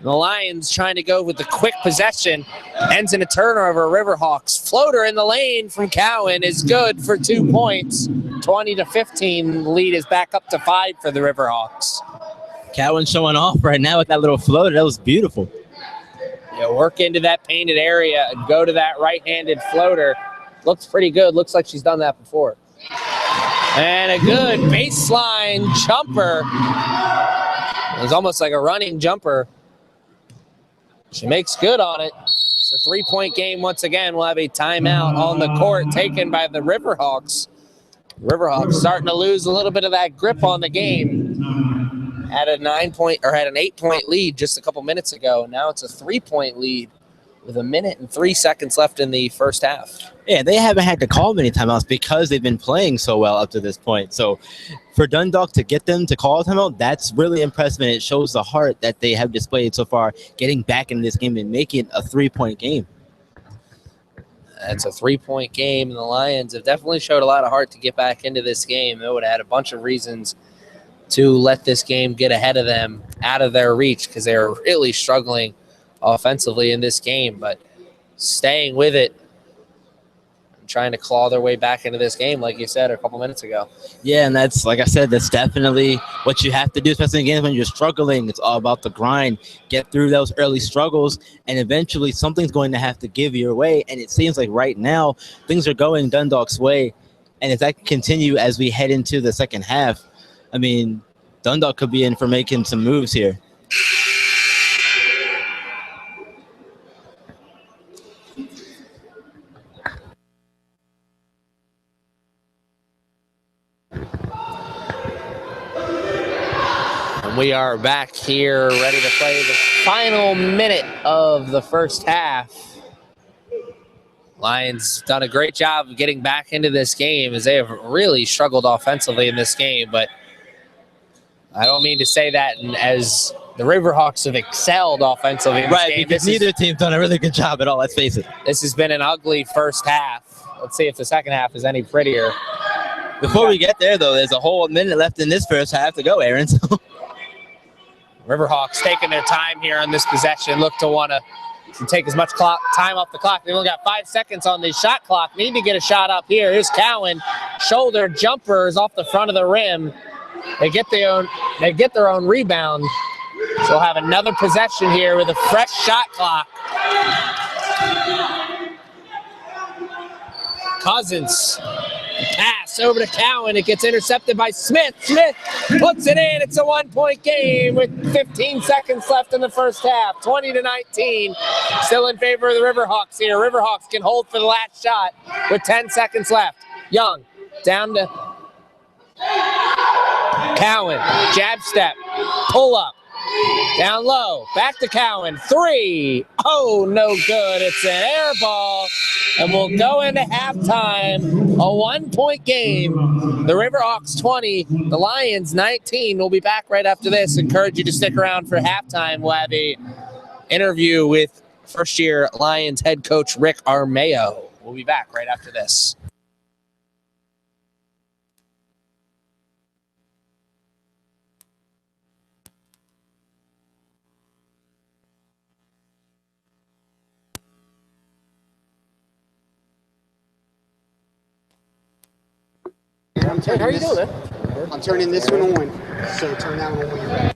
A: The Lions trying to go with the quick possession. Ends in a turnover. Riverhawks floater in the lane from Cowan is good for 2 points. 20-15. The lead is back up to 5 for the Riverhawks.
B: Cowan showing off right now with that little floater. That was beautiful.
A: Yeah, work into that painted area and go to that right-handed floater. Looks pretty good. Looks like she's done that before. And a good baseline jumper. It was almost like a running jumper. She makes good on it. It's a 3-point game once again. We'll have a timeout on the court taken by the Riverhawks. Riverhawks starting to lose a little bit of that grip on the game. Had an 8-point lead just a couple minutes ago. Now it's a 3-point lead with 1 minute and 3 seconds left in the first half.
B: Yeah, they haven't had to call many timeouts because they've been playing so well up to this point. So for Dundalk to get them to call a timeout, that's really impressive, and it shows the heart that they have displayed so far, getting back into this game and making it a 3-point game.
A: That's a 3-point game, and the Lions have definitely showed a lot of heart to get back into this game. They would have had a bunch of reasons to let this game get ahead of them, out of their reach, because they were really struggling offensively in this game, but staying with it and trying to claw their way back into this game, like you said a couple minutes ago.
B: Yeah, and that's, like I said, that's definitely what you have to do, especially in games when you're struggling. It's all about the grind. Get through those early struggles, and eventually something's going to have to give your way, and it seems like right now things are going Dundalk's way, and if that can continue as we head into the second half, I mean, Dundalk could be in for making some moves here.
A: We are back here ready to play the final minute of the first half. Lions done a great job of getting back into this game as they have really struggled offensively in this game, but I don't mean to say that as the Riverhawks have excelled offensively in this game.
B: Because neither team's done a really good job at all, let's face it.
A: This has been an ugly first half. Let's see if the second half is any prettier.
B: Before we get there, though, there's a whole minute left in this first half to go, Aaron.
A: Riverhawks taking their time here on this possession. Look to want to take as much time off the clock. They've only got 5 seconds on the shot clock. Need to get a shot up here. Here's Cowan. Shoulder jumper is off the front of the rim. They get their own rebound. So we'll have another possession here with a fresh shot clock. Cousins. Pass over to Cowan. It gets intercepted by Smith. Smith puts it in. It's a 1-point game with 15 seconds left in the first half. 20-19. Still in favor of the Riverhawks here. Riverhawks can hold for the last shot with 10 seconds left. Young down to Cowan. Jab step. Pull up. Down low. Back to Cowan. 3. Oh, no good. It's an air ball. And we'll go into halftime. A 1-point game. The Riverhawks 20. The Lions 19. We'll be back right after this. Encourage you to stick around for halftime. We'll have a interview with first-year Lions head coach Rick Armeo. We'll We'll be back right after this.
D: Hey, how are you doing, man? I'm turning this one on, so turn that one on when you're ready.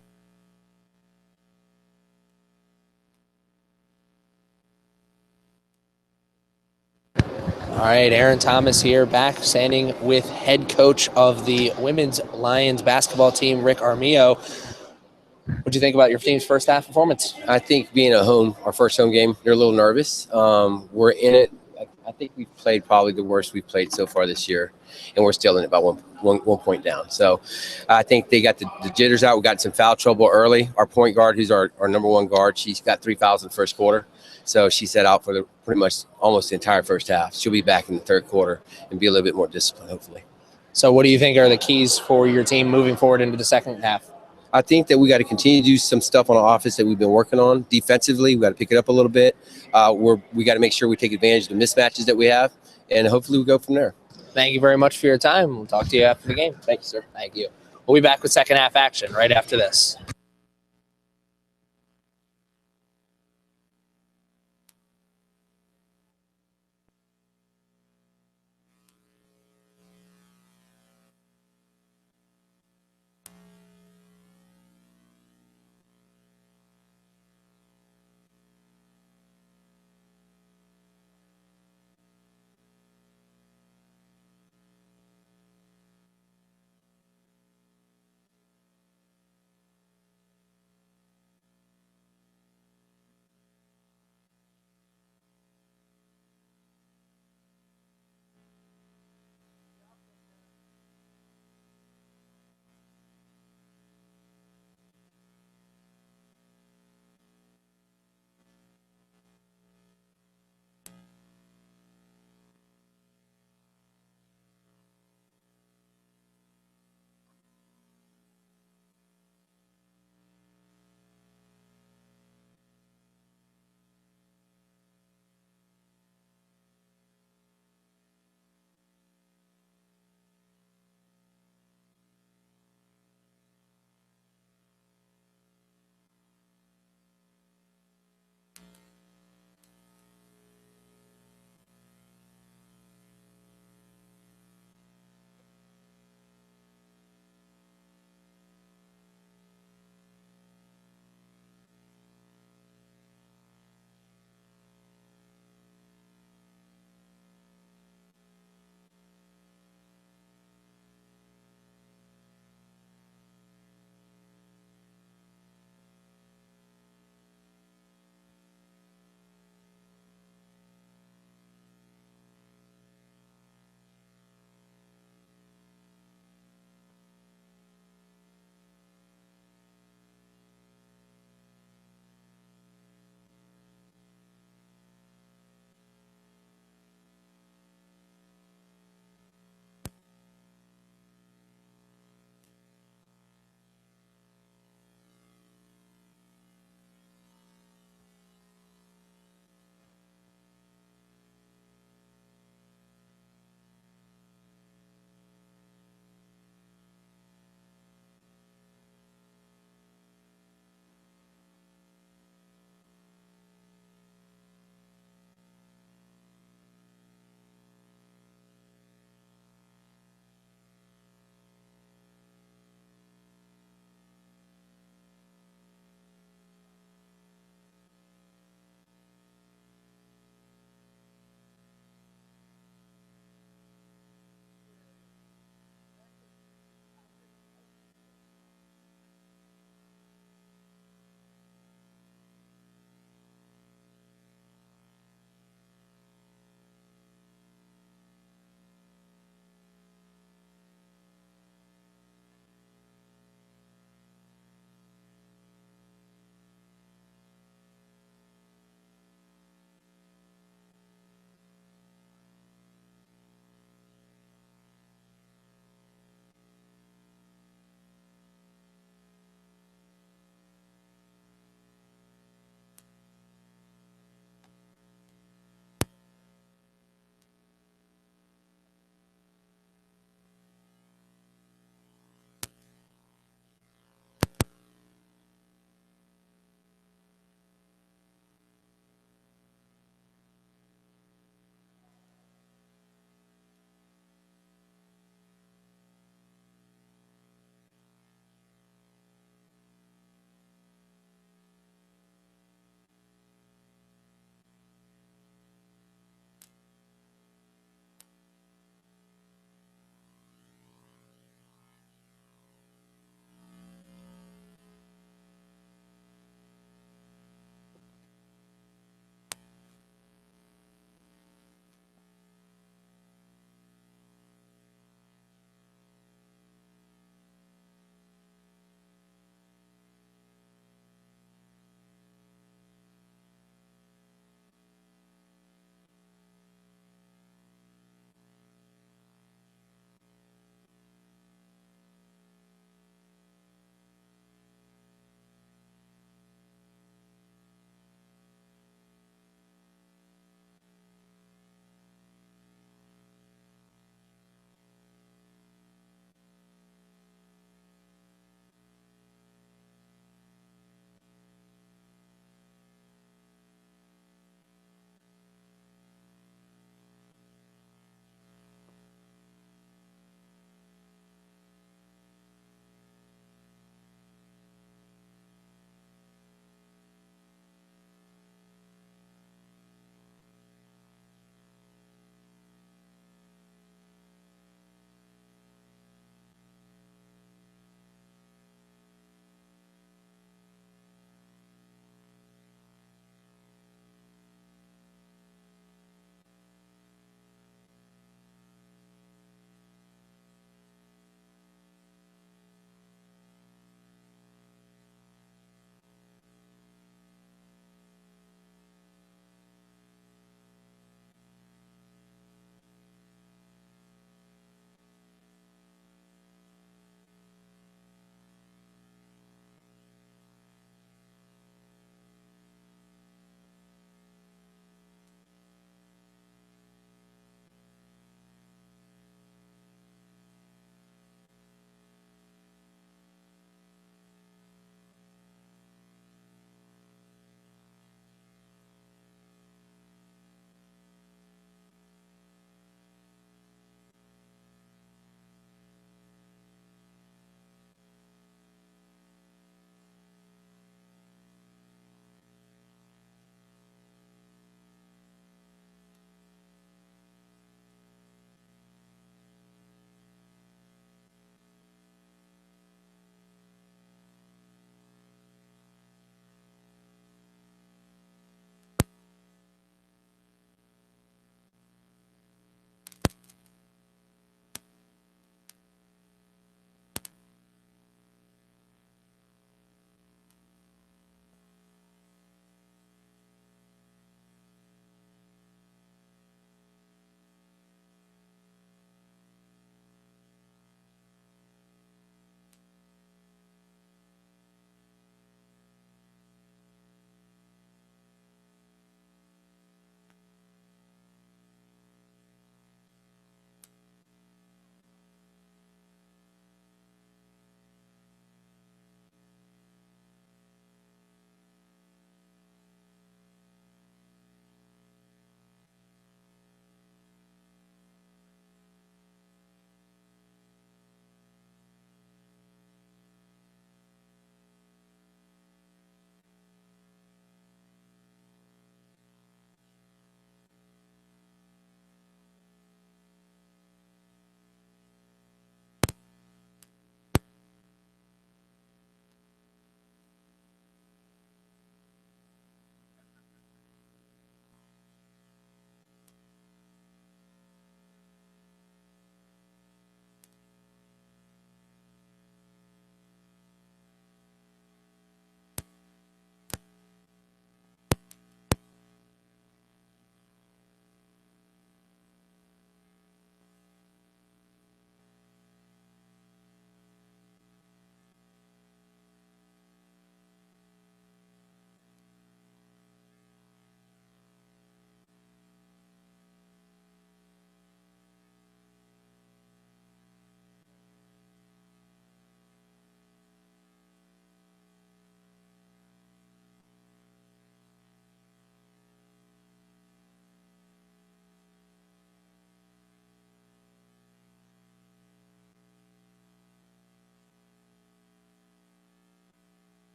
A: All right, Aaron Thomas here, back standing with head coach of the women's Lions basketball team, Rick Armillo. What do you think about your team's first half performance?
E: I think being at home, our first home game, they're a little nervous. We're in it. I think we've played probably the worst we've played so far this year, and we're still in it about one point down. So I think they got the jitters out. We got some foul trouble early. Our point guard, who's our number one guard, she's got 3 fouls in the first quarter. So she set out for pretty much almost the entire first half. She'll be back in the third quarter and be a little bit more disciplined, hopefully.
A: So what do you think are the keys for your team moving forward into the second half?
E: I think that we got to continue to do some stuff on the offense that we've been working on. Defensively, we got to pick it up a little bit. We got to make sure we take advantage of the mismatches that we have, and hopefully we go from there.
A: Thank you very much for your time. We'll talk to you after the game.
E: Thank you, sir.
A: Thank you. We'll be back with second half action right after this.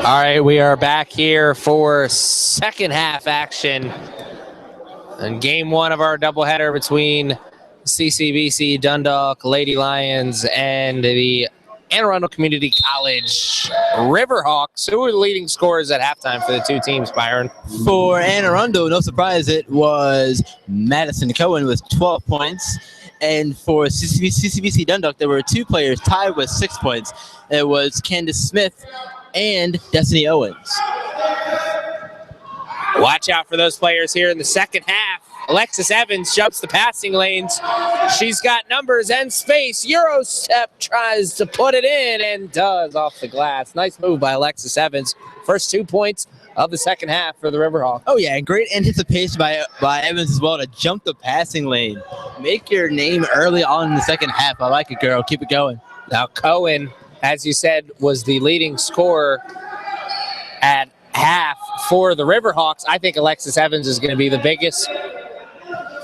A: All right, we are back here for second half action in game one of our doubleheader between CCBC Dundalk Lady Lions and the Anne Arundel Community College Riverhawks. Who were the leading scorers at halftime for the two teams, Byron?
B: For Anne Arundel, no surprise, it was Madison Cohen with 12 points. And for CCBC Dundalk, there were two players tied with 6 points. It was Candace Smith and Destiny Owens.
A: Watch out for those players here in the second half. Alexis Evans jumps the passing lanes. She's got numbers and space. Eurostep tries to put it in and does off the glass. Nice move by Alexis Evans. First 2 points of the second half for the Riverhawks.
B: Oh, yeah, and great anticipation by Evans as well to jump the passing lane. Make your name early on in the second half. I like it, girl. Keep it going.
A: Now, Cohen, as you said, was the leading scorer at half for the Riverhawks. I think Alexis Evans is going to be the biggest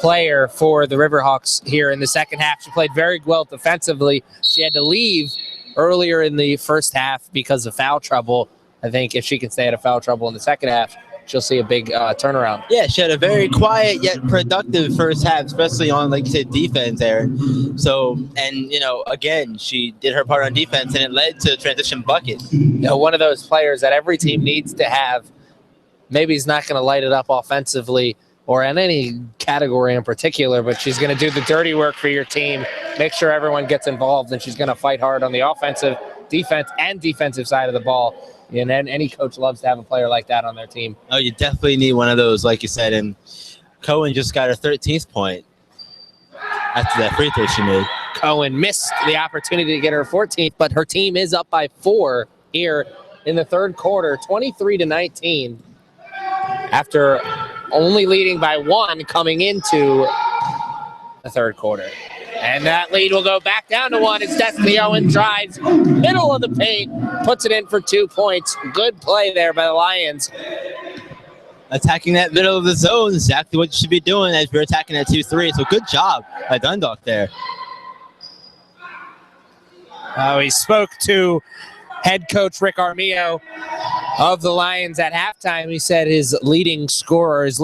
A: player for the Riverhawks here in the second half. She played very well defensively. She had to leave earlier in the first half because of foul trouble. I think if she can stay out of foul trouble in the second half, she'll see a big turnaround.
B: Yeah, she had a very quiet yet productive first half, especially on, like you said, defense there. So, and, you know, again, she did her part on defense, and it led to a transition bucket.
A: You know, one of those players that every team needs to have. Maybe he's not going to light it up offensively or in any category in particular, but she's going to do the dirty work for your team, make sure everyone gets involved, and she's going to fight hard on the offensive, defense, and defensive side of the ball. And then any coach loves to have a player like that on their team.
B: Oh, you definitely need one of those, like you said. And Cohen just got her 13th point after that free throw she made.
A: Cohen missed the opportunity to get her 14th, but her team is up by 4 here in the third quarter, 23-19, after only leading by 1 coming into the third quarter. And that lead will go back down to 1 as Destiny Owen drives middle of the paint, puts it in for 2 points. Good play there by the Lions.
B: Attacking that middle of the zone is exactly what you should be doing as you're attacking that 2-3. So good job by Dundalk there.
A: He spoke to head coach Rick Armillo of the Lions at halftime. He said his leading guard,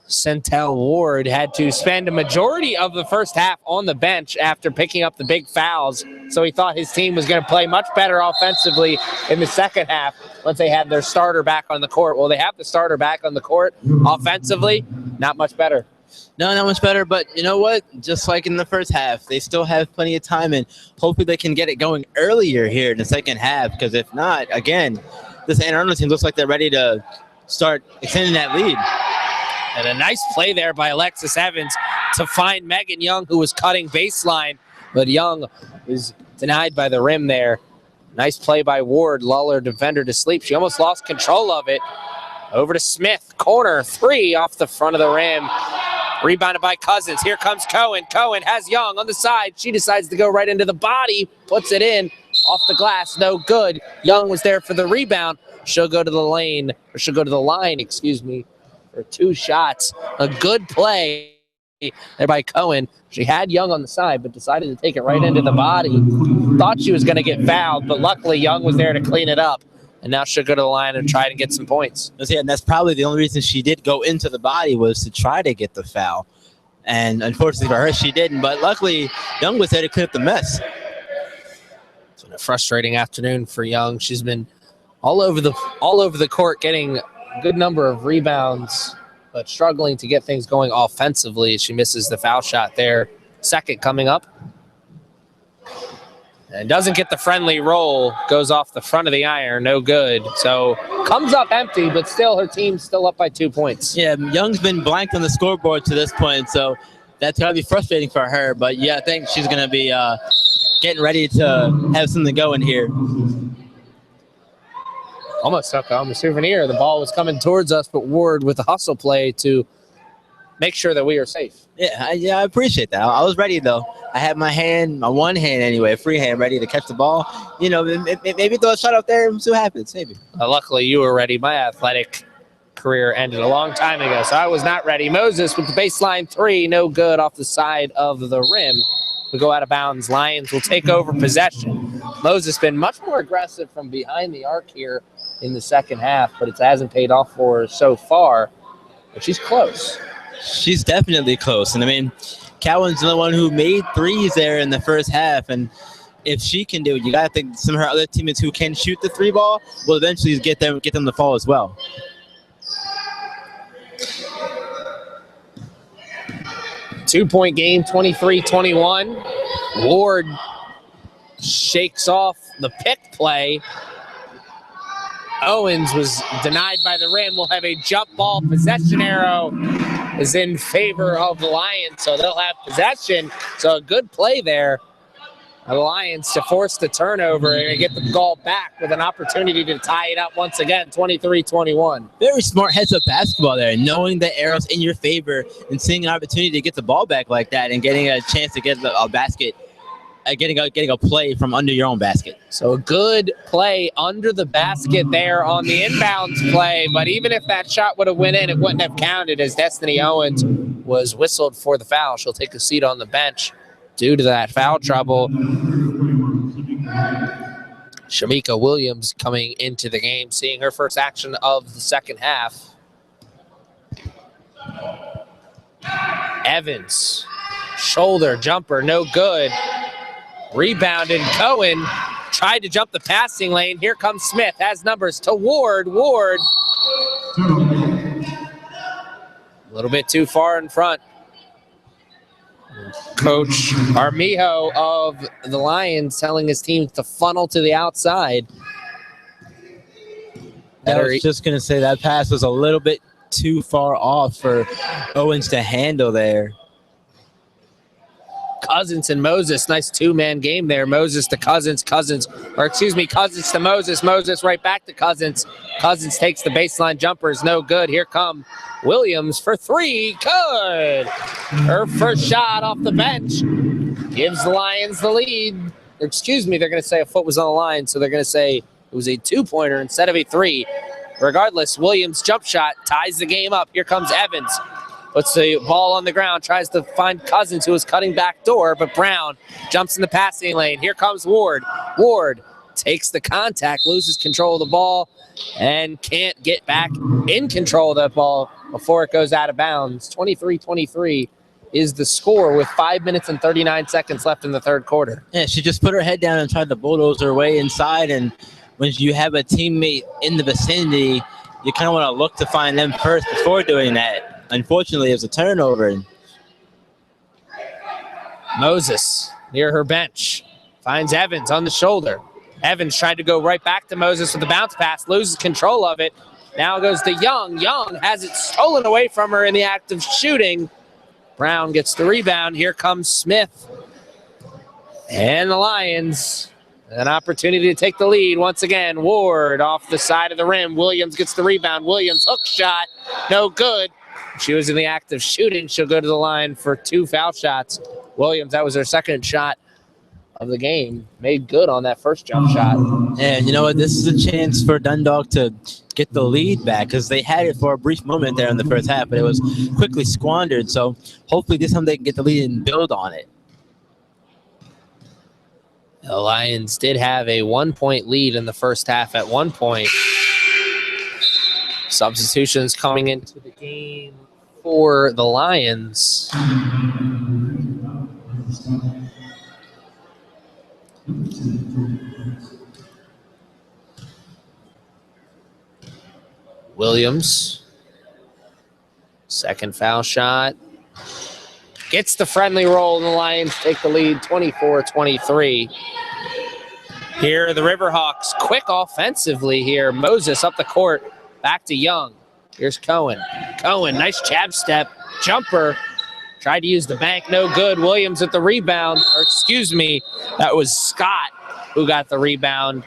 A: Centel Ward, had to spend a majority of the first half on the bench after picking up the big fouls. So he thought his team was going to play much better offensively in the second half once they had their starter back on the court. Well, they have the starter back on the court offensively, not much better.
B: No, not much better, but you know what? Just like in the first half, they still have plenty of time, and hopefully they can get it going earlier here in the second half, because if not, again, this Anne Arundel team looks like they're ready to start extending that lead.
A: And a nice play there by Alexis Evans to find Megan Young, who was cutting baseline, but Young was denied by the rim there. Nice play by Ward, lull her defender to sleep. She almost lost control of it. Over to Smith, corner 3 off the front of the rim. Rebounded by Cousins. Here comes Cohen. Cohen has Young on the side. She decides to go right into the body, puts it in off the glass, no good. Young was there for the rebound. She'll go to the line, for 2 shots. A good play there by Cohen. She had Young on the side, but decided to take it right into the body. Thought she was going to get fouled, but luckily Young was there to clean it up. And now she'll go to the line and try to get some points.
B: Yeah, and that's probably the only reason she did go into the body was to try to get the foul. And unfortunately for her, she didn't. But luckily, Young was there to clean up the mess.
A: It's been a frustrating afternoon for Young. She's been all over the court, getting a good number of rebounds, but struggling to get things going offensively. She misses the foul shot there. Second coming up. And doesn't get the friendly roll, goes off the front of the iron, no good. So comes up empty, but still her team's still up by 2 points.
B: Yeah, Young's been blanked on the scoreboard to this point, so that's going to be frustrating for her. But yeah, I think she's going to be getting ready to have something going here.
A: Almost took home a souvenir. The ball was coming towards us, but Ward with a hustle play to make sure that we are safe.
B: Yeah, I appreciate that. I was ready, though. I had my one hand anyway, free hand, ready to catch the ball. You know, maybe throw a shot out there and see what happens, maybe.
A: Luckily, you were ready. My athletic career ended a long time ago, so I was not ready. Moses with the baseline 3, no good off the side of the rim. will go out of bounds. Lions will take over possession. Moses been much more aggressive from behind the arc here in the second half, but it hasn't paid off for her so far. But she's close.
B: She's definitely close. And I mean, Cowan's the one who made threes there in the first half. And if she can do it, you got to think some of her other teammates who can shoot the three ball will eventually get them to fall as well.
A: Two-point game, 23-21. Ward shakes off the pick play. Owens was denied by the rim. We'll have a jump ball. Possession arrow is in favor of the Lions, so they'll have possession. So a good play there. The Lions to force the turnover and get the ball back with an opportunity to tie it up once again, 23-21.
B: Very smart heads-up basketball there, knowing the arrow's in your favor and seeing an opportunity to get the ball back like that and getting a chance to get a basket, getting a play from under your own basket.
A: So a good play under the basket there on the inbounds play, but even if that shot would have went in, it wouldn't have counted as Destiny Owens was whistled for the foul. She'll take a seat on the bench due to that foul trouble. Shamika Williams coming into the game, seeing her first action of the second half. Evans, shoulder jumper, no good. Rebounded. Cohen tried to jump the passing lane. Here comes Smith, has numbers to Ward. Ward, a little bit too far in front. Coach Armijo of the Lions telling his team to funnel to the outside.
B: I was just going to say that pass was a little bit too far off for Owens to handle there.
A: Cousins and Moses, nice two-man game there. Moses to Cousins, Cousins to Moses, Moses right back to Cousins. Cousins takes the baseline jumper, is no good. Here come Williams for three, good. Her first shot off the bench gives the Lions the lead. They're going to say a foot was on the line, so they're going to say it was a two-pointer instead of a three. Regardless, Williams' jump shot ties the game up. Here comes Evans. Puts the ball on the ground, tries to find Cousins, who is cutting back door, but Brown jumps in the passing lane. Here comes Ward. Ward takes the contact, loses control of the ball, and can't get back in control of that ball before it goes out of bounds. 23-23 is the score with 5 minutes and 39 seconds left in the third quarter.
B: Yeah, she just put her head down and tried to bulldoze her way inside, and when you have a teammate in the vicinity, you kind of want to look to find them first before doing that. Unfortunately, it was a turnover.
A: Moses near her bench finds Evans on the shoulder. Evans tried to go right back to Moses with the bounce pass, loses control of it. Now goes to Young. Young has it stolen away from her in the act of shooting. Brown gets the rebound. Here comes Smith. And the Lions, an opportunity to take the lead once again. Ward off the side of the rim. Williams gets the rebound. Williams hook shot, no good. She was in the act of shooting. She'll go to the line for two foul shots. Williams, that was her second shot of the game. Made good on that first jump shot.
B: And you know what? This is a chance for Dundalk to get the lead back because they had it for a brief moment there in the first half, but it was quickly squandered. So hopefully this time they can get the lead and build on it.
A: The Lions did have a 1-point lead in the first half at one point. Substitutions coming into the game for the Lions. Williams, second foul shot. Gets the friendly roll, and the Lions take the lead 24-23. Here are the Riverhawks, quick offensively here. Moses up the court, back to Young. Here's Cohen. Cohen, nice jab step, jumper. Tried to use the bank, no good. Williams with the rebound, that was Scott who got the rebound.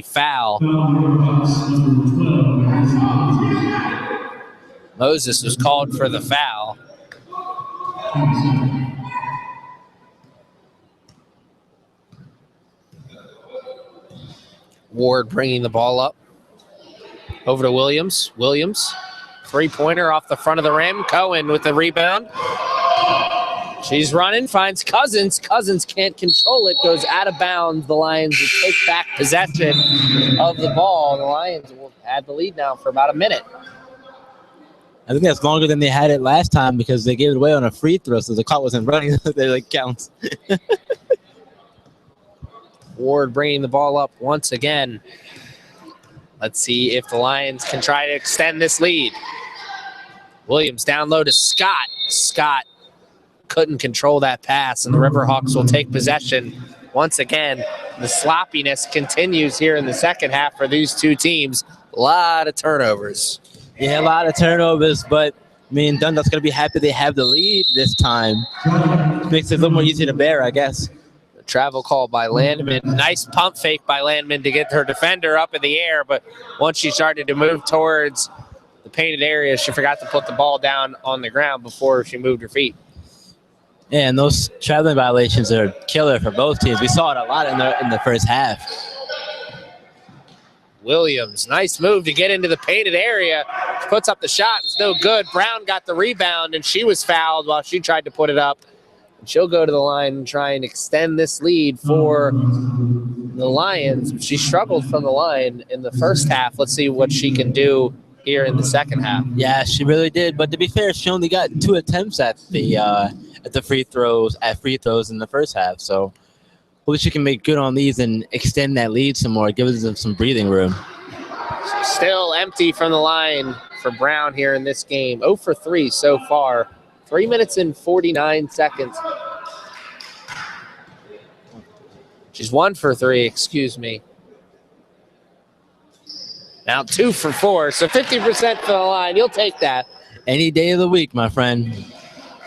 A: Foul. Moses was called for the foul. Ward bringing the ball up. Over to Williams. Williams, three-pointer off the front of the rim. Cohen with the rebound. She's running, finds Cousins. Cousins can't control it, goes out of bounds. The Lions will take back possession of the ball. The Lions will have the lead now for about a minute.
B: I think that's longer than they had it last time because they gave it away on a free throw, so the clock wasn't running. They like counts.
A: Ward bringing the ball up once again. Let's see if the Lions can try to extend this lead. Williams down low to Scott. Scott couldn't control that pass, and the Riverhawks will take possession once again. The sloppiness continues here in the second half for these two teams. A lot of turnovers.
B: Yeah, a lot of turnovers, but I mean, Dundalk's going to be happy they have the lead this time. Makes it a little more easy to bear, I guess.
A: A travel call by Landman. Nice pump fake by Landman to get her defender up in the air, but once she started to move towards the painted area, she forgot to put the ball down on the ground before she moved her feet.
B: Yeah, and those traveling violations are killer for both teams. We saw it a lot in the first half.
A: Williams, nice move to get into the painted area. She puts up the shot. It's no good. Brown got the rebound, and she was fouled while she tried to put it up. And she'll go to the line and try and extend this lead for the Lions. She struggled from the line in the first half. Let's see what she can do here in the second half.
B: Yeah, she really did. But to be fair, she only got 2 attempts at the free throws in the first half. So hopefully she can make good on these and extend that lead some more, give them some breathing room.
A: Still empty from the line for Brown here in this game. 0 for 3 so far. 3 minutes and 49 seconds. She's 1 for 3, excuse me. Now 2 for 4, so 50% for the line. You'll take that.
B: Any day of the week, my friend.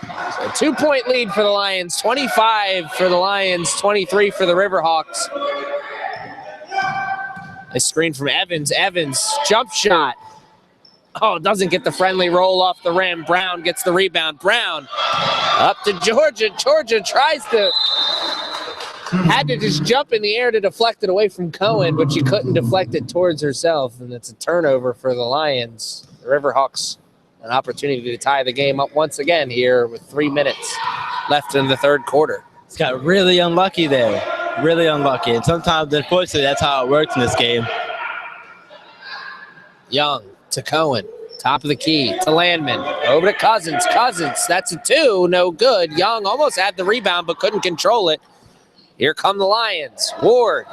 A: So 2-point lead for the Lions. 25 for the Lions, 23 for the Riverhawks. A screen from Evans. Evans, jump shot. Oh, doesn't get the friendly roll off the rim. Brown gets the rebound. Brown up to Georgia. Georgia had to just jump in the air to deflect it away from Cohen, but she couldn't deflect it towards herself, and it's a turnover for the Lions. The Riverhawks, an opportunity to tie the game up once again here with 3 minutes left in the third quarter.
B: It's got really unlucky there. Really unlucky. And sometimes, unfortunately, that's how it works in this game.
A: Young to Cohen. Top of the key to Landman. Over to Cousins. Cousins, that's a 2. No good. Young almost had the rebound but couldn't control it. Here come the Lions. Ward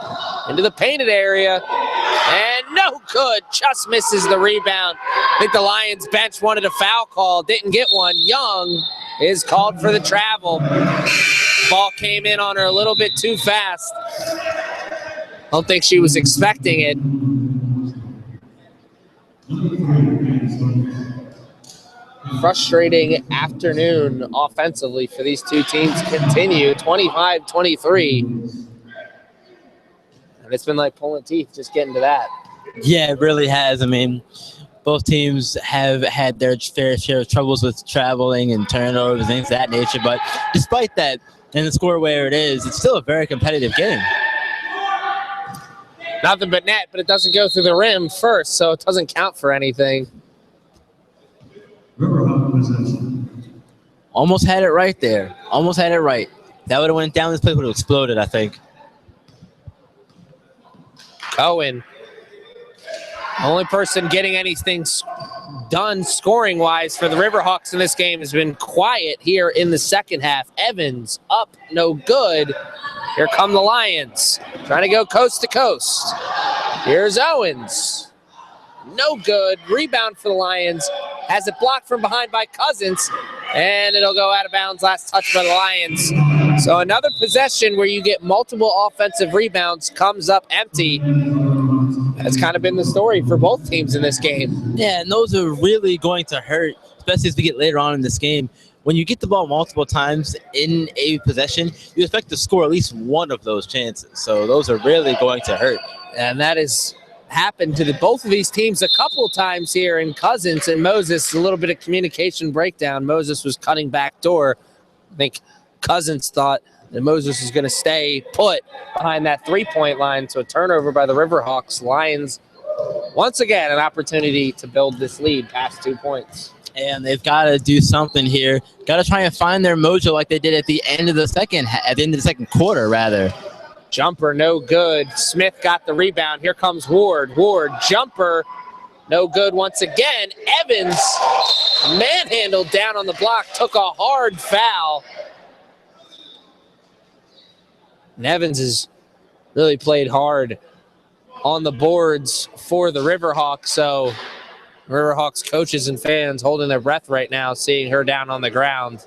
A: into the painted area. And no good. Just misses the rebound. I think the Lions bench wanted a foul call. Didn't get one. Young is called for the travel. Ball came in on her a little bit too fast. Don't think she was expecting it. Frustrating afternoon offensively for these two teams continue. 25-23. And it's been like pulling teeth just getting to that.
B: Yeah, it really has. I mean, both teams have had their fair share of troubles with traveling and turnovers and things of that nature. But despite that, and the score where it is, it's still a very competitive game.
A: Nothing but net, but it doesn't go through the rim first, so it doesn't count for anything.
B: Almost had it right there. Almost had it right. That would have went down. This place would have exploded, I think.
A: Cohen. Only person getting anything done scoring-wise for the Riverhawks in this game has been quiet here in the second half. Evans up, no good. Here come the Lions, trying to go coast to coast. Here's Owens. No good. Rebound for the Lions. Has it blocked from behind by Cousins, and it'll go out of bounds. Last touch by the Lions. So another possession where you get multiple offensive rebounds comes up empty. That's kind of been the story for both teams in this game.
B: Yeah, and those are really going to hurt, especially as we get later on in this game. When you get the ball multiple times in a possession, you expect to score at least one of those chances. So those are really going to hurt.
A: And that has happened to both of these teams a couple of times here in Cousins and Moses. A little bit of communication breakdown. Moses was cutting back door. I think Cousins thought that Moses was going to stay put behind that three-point line. So a turnover by the Riverhawks. Lions once again, an opportunity to build this lead past 2 points.
B: And they've got to do something here. Got to try and find their mojo like they did at the end of the second quarter, rather.
A: Jumper, no good. Smith got the rebound. Here comes Ward. Ward, jumper, no good once again. Evans manhandled down on the block, took a hard foul. And Evans has really played hard on the boards for the Riverhawks, so Riverhawks coaches and fans holding their breath right now, seeing her down on the ground.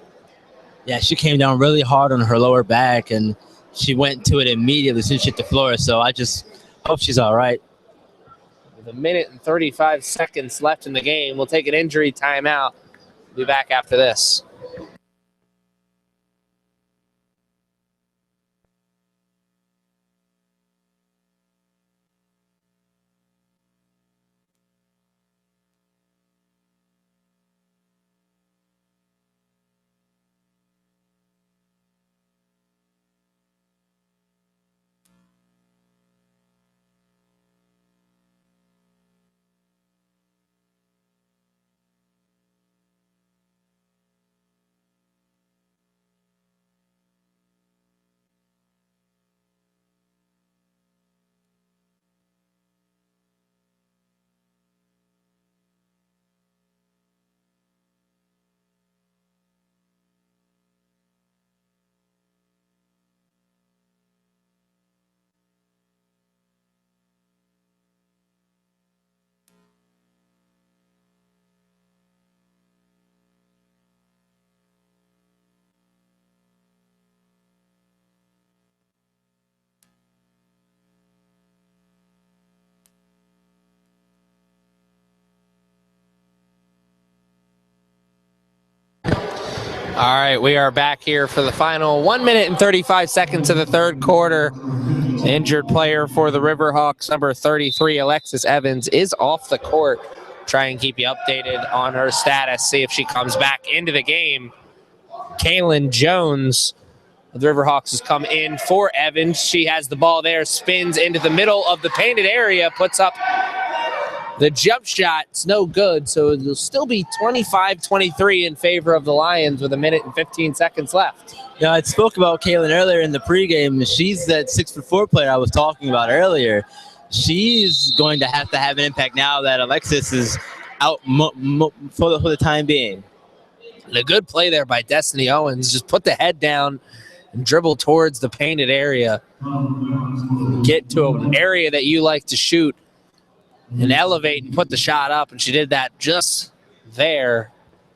B: Yeah, she came down really hard on her lower back, and she went to it immediately as soon as she hit the floor, so I just hope she's all right.
A: With 1:35 seconds left in the game, we'll take an injury timeout. We'll be back after this. All right, we are back here for the final 1:35 of the third quarter. Injured player for the Riverhawks, number 33, Alexis Evans, is off the court. Try and keep you updated on her status, see if she comes back into the game. Kaylin Jones of the Riverhawks has come in for Evans. She has the ball there, spins into the middle of the painted area, puts up the jump shot. It's no good, so it'll still be 25-23 in favor of the Lions with 1:15 left.
B: Yeah, I spoke about Kaylin earlier in the pregame. She's that 6'4" player I was talking about earlier. She's going to have an impact now that Alexis is out for the time being.
A: And a good play there by Destiny Owens. Just put the head down and dribble towards the painted area. Get to an area that you like to shoot and elevate and put the shot up. And she did that just there.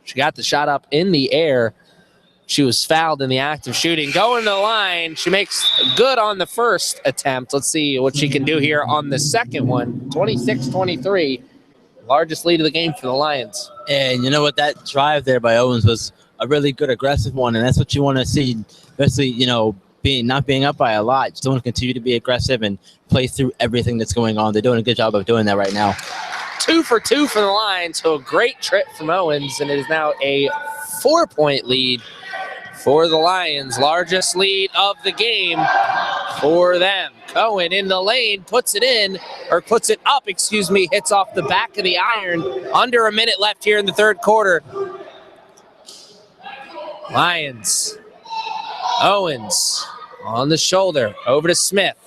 A: She got the shot up in the air. She was fouled in the act of shooting. Going to the line. She makes good on the first attempt. Let's see what she can do here on the second one. 26-23. Largest lead of the game for the Lions.
B: And you know what? That drive there by Owens was a really good aggressive one. And that's what you want to see, especially, not being up by a lot. Just want to continue to be aggressive and play through everything that's going on. They're doing a good job of doing that right now.
A: 2 for 2 for the Lions. So a great trip from Owens. And it is now a 4-point lead for the Lions. Largest lead of the game for them. Cohen in the lane, puts it up, hits off the back of the iron. Under a minute left here in the third quarter. Lions. Owens on the shoulder, over to Smith.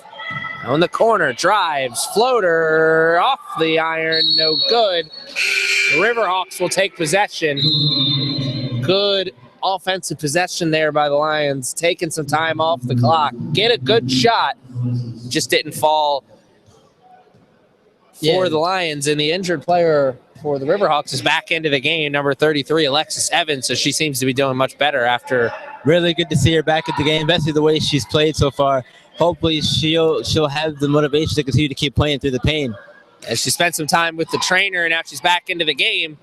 A: On the corner, drives, floater, off the iron, no good. The Riverhawks will take possession. Good offensive possession there by the Lions, taking some time off the clock. Get a good shot, just didn't fall for the Lions. And the injured player for the Riverhawks is back into the game, number 33, Alexis Evans. So she seems to be doing much better after.
B: Really good to see her back at the game, especially the way she's played so far. Hopefully she'll have the motivation to continue to keep playing through the pain.
A: As she spent some time with the trainer, and now she's back into the game.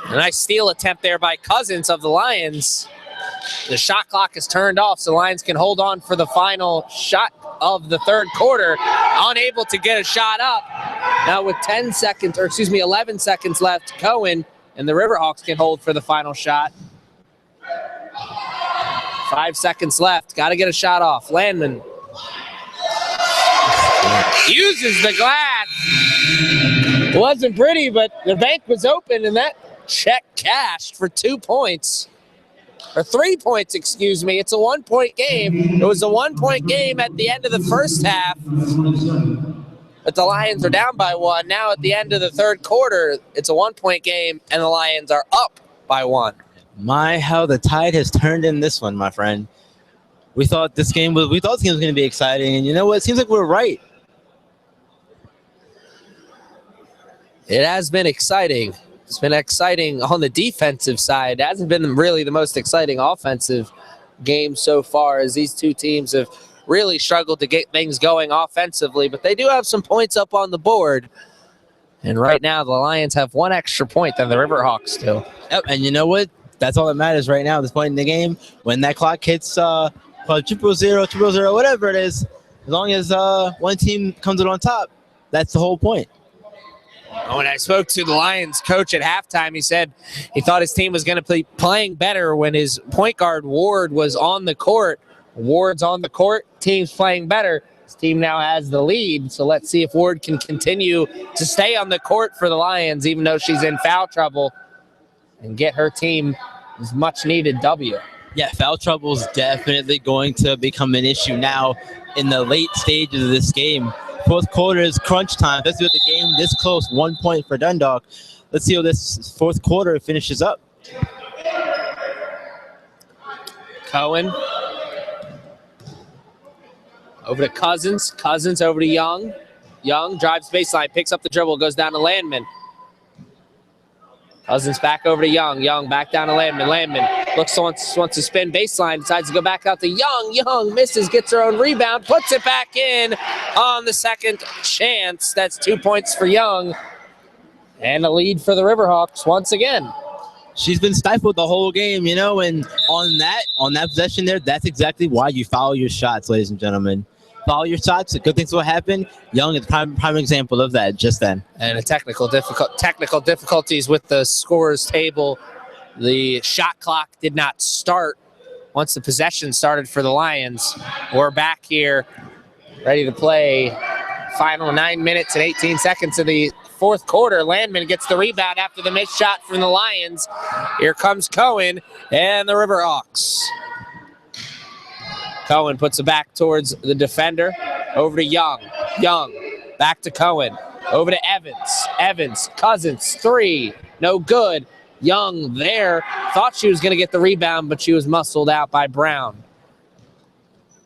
A: A nice steal attempt there by Cousins of the Lions. The shot clock is turned off, so the Lions can hold on for the final shot of the third quarter. Unable to get a shot up. Now with 11 seconds left, Cohen and the Riverhawks can hold for the final shot. 5 seconds left. Got to get a shot off. Landman uses the glass. It wasn't pretty, but the bank was open, and that check cashed for 2 points. Or 3 points, excuse me. It's a 1-point game. It was a 1-point game at the end of the first half. But the Lions are down by 1. Now at the end of the third quarter, it's a 1-point game, and the Lions are up by 1.
B: My, how the tide has turned in this one, my friend. We thought this game was going to be exciting, and you know what? It seems like we're right.
A: It has been exciting. It's been exciting on the defensive side. It hasn't been really the most exciting offensive game so far, as these two teams have really struggled to get things going offensively, but they do have some points up on the board. And right now, the Lions have 1 extra point than the Riverhawks do.
B: Yep, and you know what? That's all that matters right now at this point in the game. When that clock hits 000, whatever it is, as long as one team comes out on top, that's the whole point.
A: When I spoke to the Lions coach at halftime, he said he thought his team was going to be playing better when his point guard, Ward, was on the court. Ward's on the court, team's playing better. His team now has the lead, so let's see if Ward can continue to stay on the court for the Lions, even though she's in foul trouble, and get her team this much-needed W.
B: Yeah, foul trouble is definitely going to become an issue now in the late stages of this game. Fourth quarter is crunch time. Let's see what the game this close, 1 point for Dundalk. Let's see how this fourth quarter finishes up.
A: Cohen. Over to Cousins. Cousins over to Young. Young drives baseline, picks up the dribble, goes down to Landman. Cousins back over to Young. Young back down to Landman. Landman wants to spin baseline, decides to go back out to Young. Young misses, gets her own rebound, puts it back in on the second chance. That's 2 points for Young. And a lead for the Riverhawks once again.
B: She's been stifled the whole game, you know, and on that possession there, that's exactly why you foul your shots, ladies and gentlemen. Follow your shots, good things will happen. Young is prime example of that just then.
A: And a technical difficulties with the scorer's table. The shot clock did not start once the possession started for the Lions. We're back here, ready to play. Final 9 minutes and 18 seconds of the fourth quarter. Landman gets the rebound after the missed shot from the Lions. Here comes Cohen and the Riverhawks. Cohen puts it back towards the defender. Over to Young. Young back to Cohen. Over to Evans. Evans, Cousins, 3. No good. Young there. Thought she was going to get the rebound, but she was muscled out by Brown.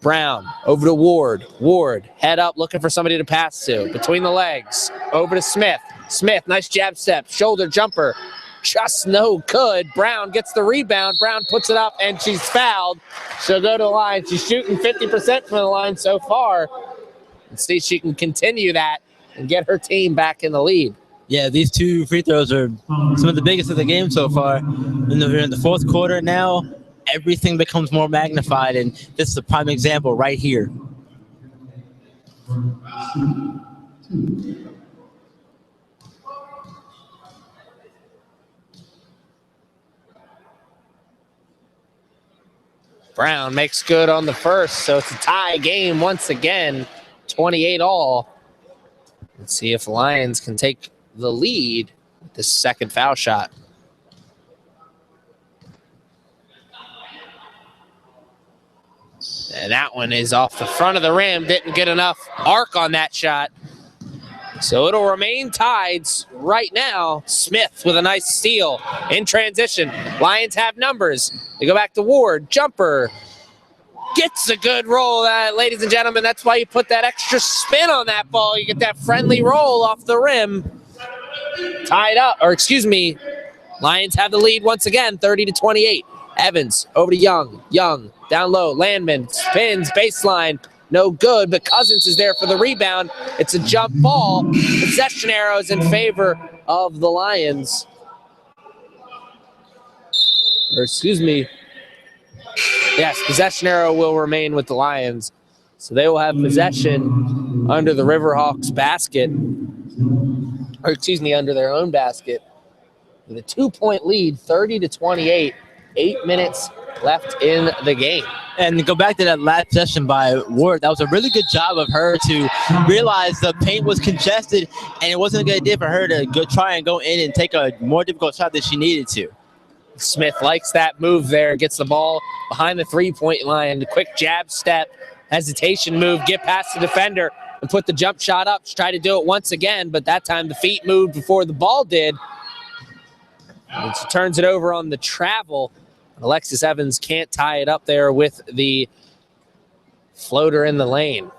A: Brown over to Ward. Ward, head up, looking for somebody to pass to. Between the legs. Over to Smith. Smith, nice jab step. Shoulder jumper. Just no good. Brown gets the rebound. Brown puts it up, and she's fouled. She'll go to the line. She's shooting 50% from the line so far. Let's see if she can continue that and get her team back in the lead.
B: Yeah, these 2 free throws are some of the biggest of the game so far. In the fourth quarter now, everything becomes more magnified, and this is a prime example right here.
A: Brown makes good on the first, so it's a tie game once again, 28 all. Let's see if the Lions can take the lead with this second foul shot. And that one is off the front of the rim. Didn't get enough arc on that shot. So it'll remain tied right now. Smith with a nice steal in transition. Lions have numbers. They go back to Ward. Jumper. Gets a good roll, ladies and gentlemen. That's why you put that extra spin on that ball. You get that friendly roll off the rim. Tied up, or excuse me. Lions have the lead once again, 30-28. Evans over to Young. Young down low. Landman spins baseline. No good, but Cousins is there for the rebound. It's a jump ball. Possession arrows in favor of the Lions. Or excuse me. Yes, possession arrow will remain with the Lions. So they will have possession under the Riverhawks basket. Or excuse me, under their own basket. With a 2-point lead, 30-28. 8 minutes left in the game.
B: And go back to that last session by Ward. That was a really good job of her to realize the paint was congested and it wasn't a good idea for her to go try and go in and take a more difficult shot than she needed to.
A: Smith likes that move there, gets the ball behind the three-point line. Quick jab step, hesitation move, get past the defender and put the jump shot up. She tried to do it once again, but that time the feet moved before the ball did. And she turns it over on the travel. Alexis Evans can't tie it up there with the floater in the lane.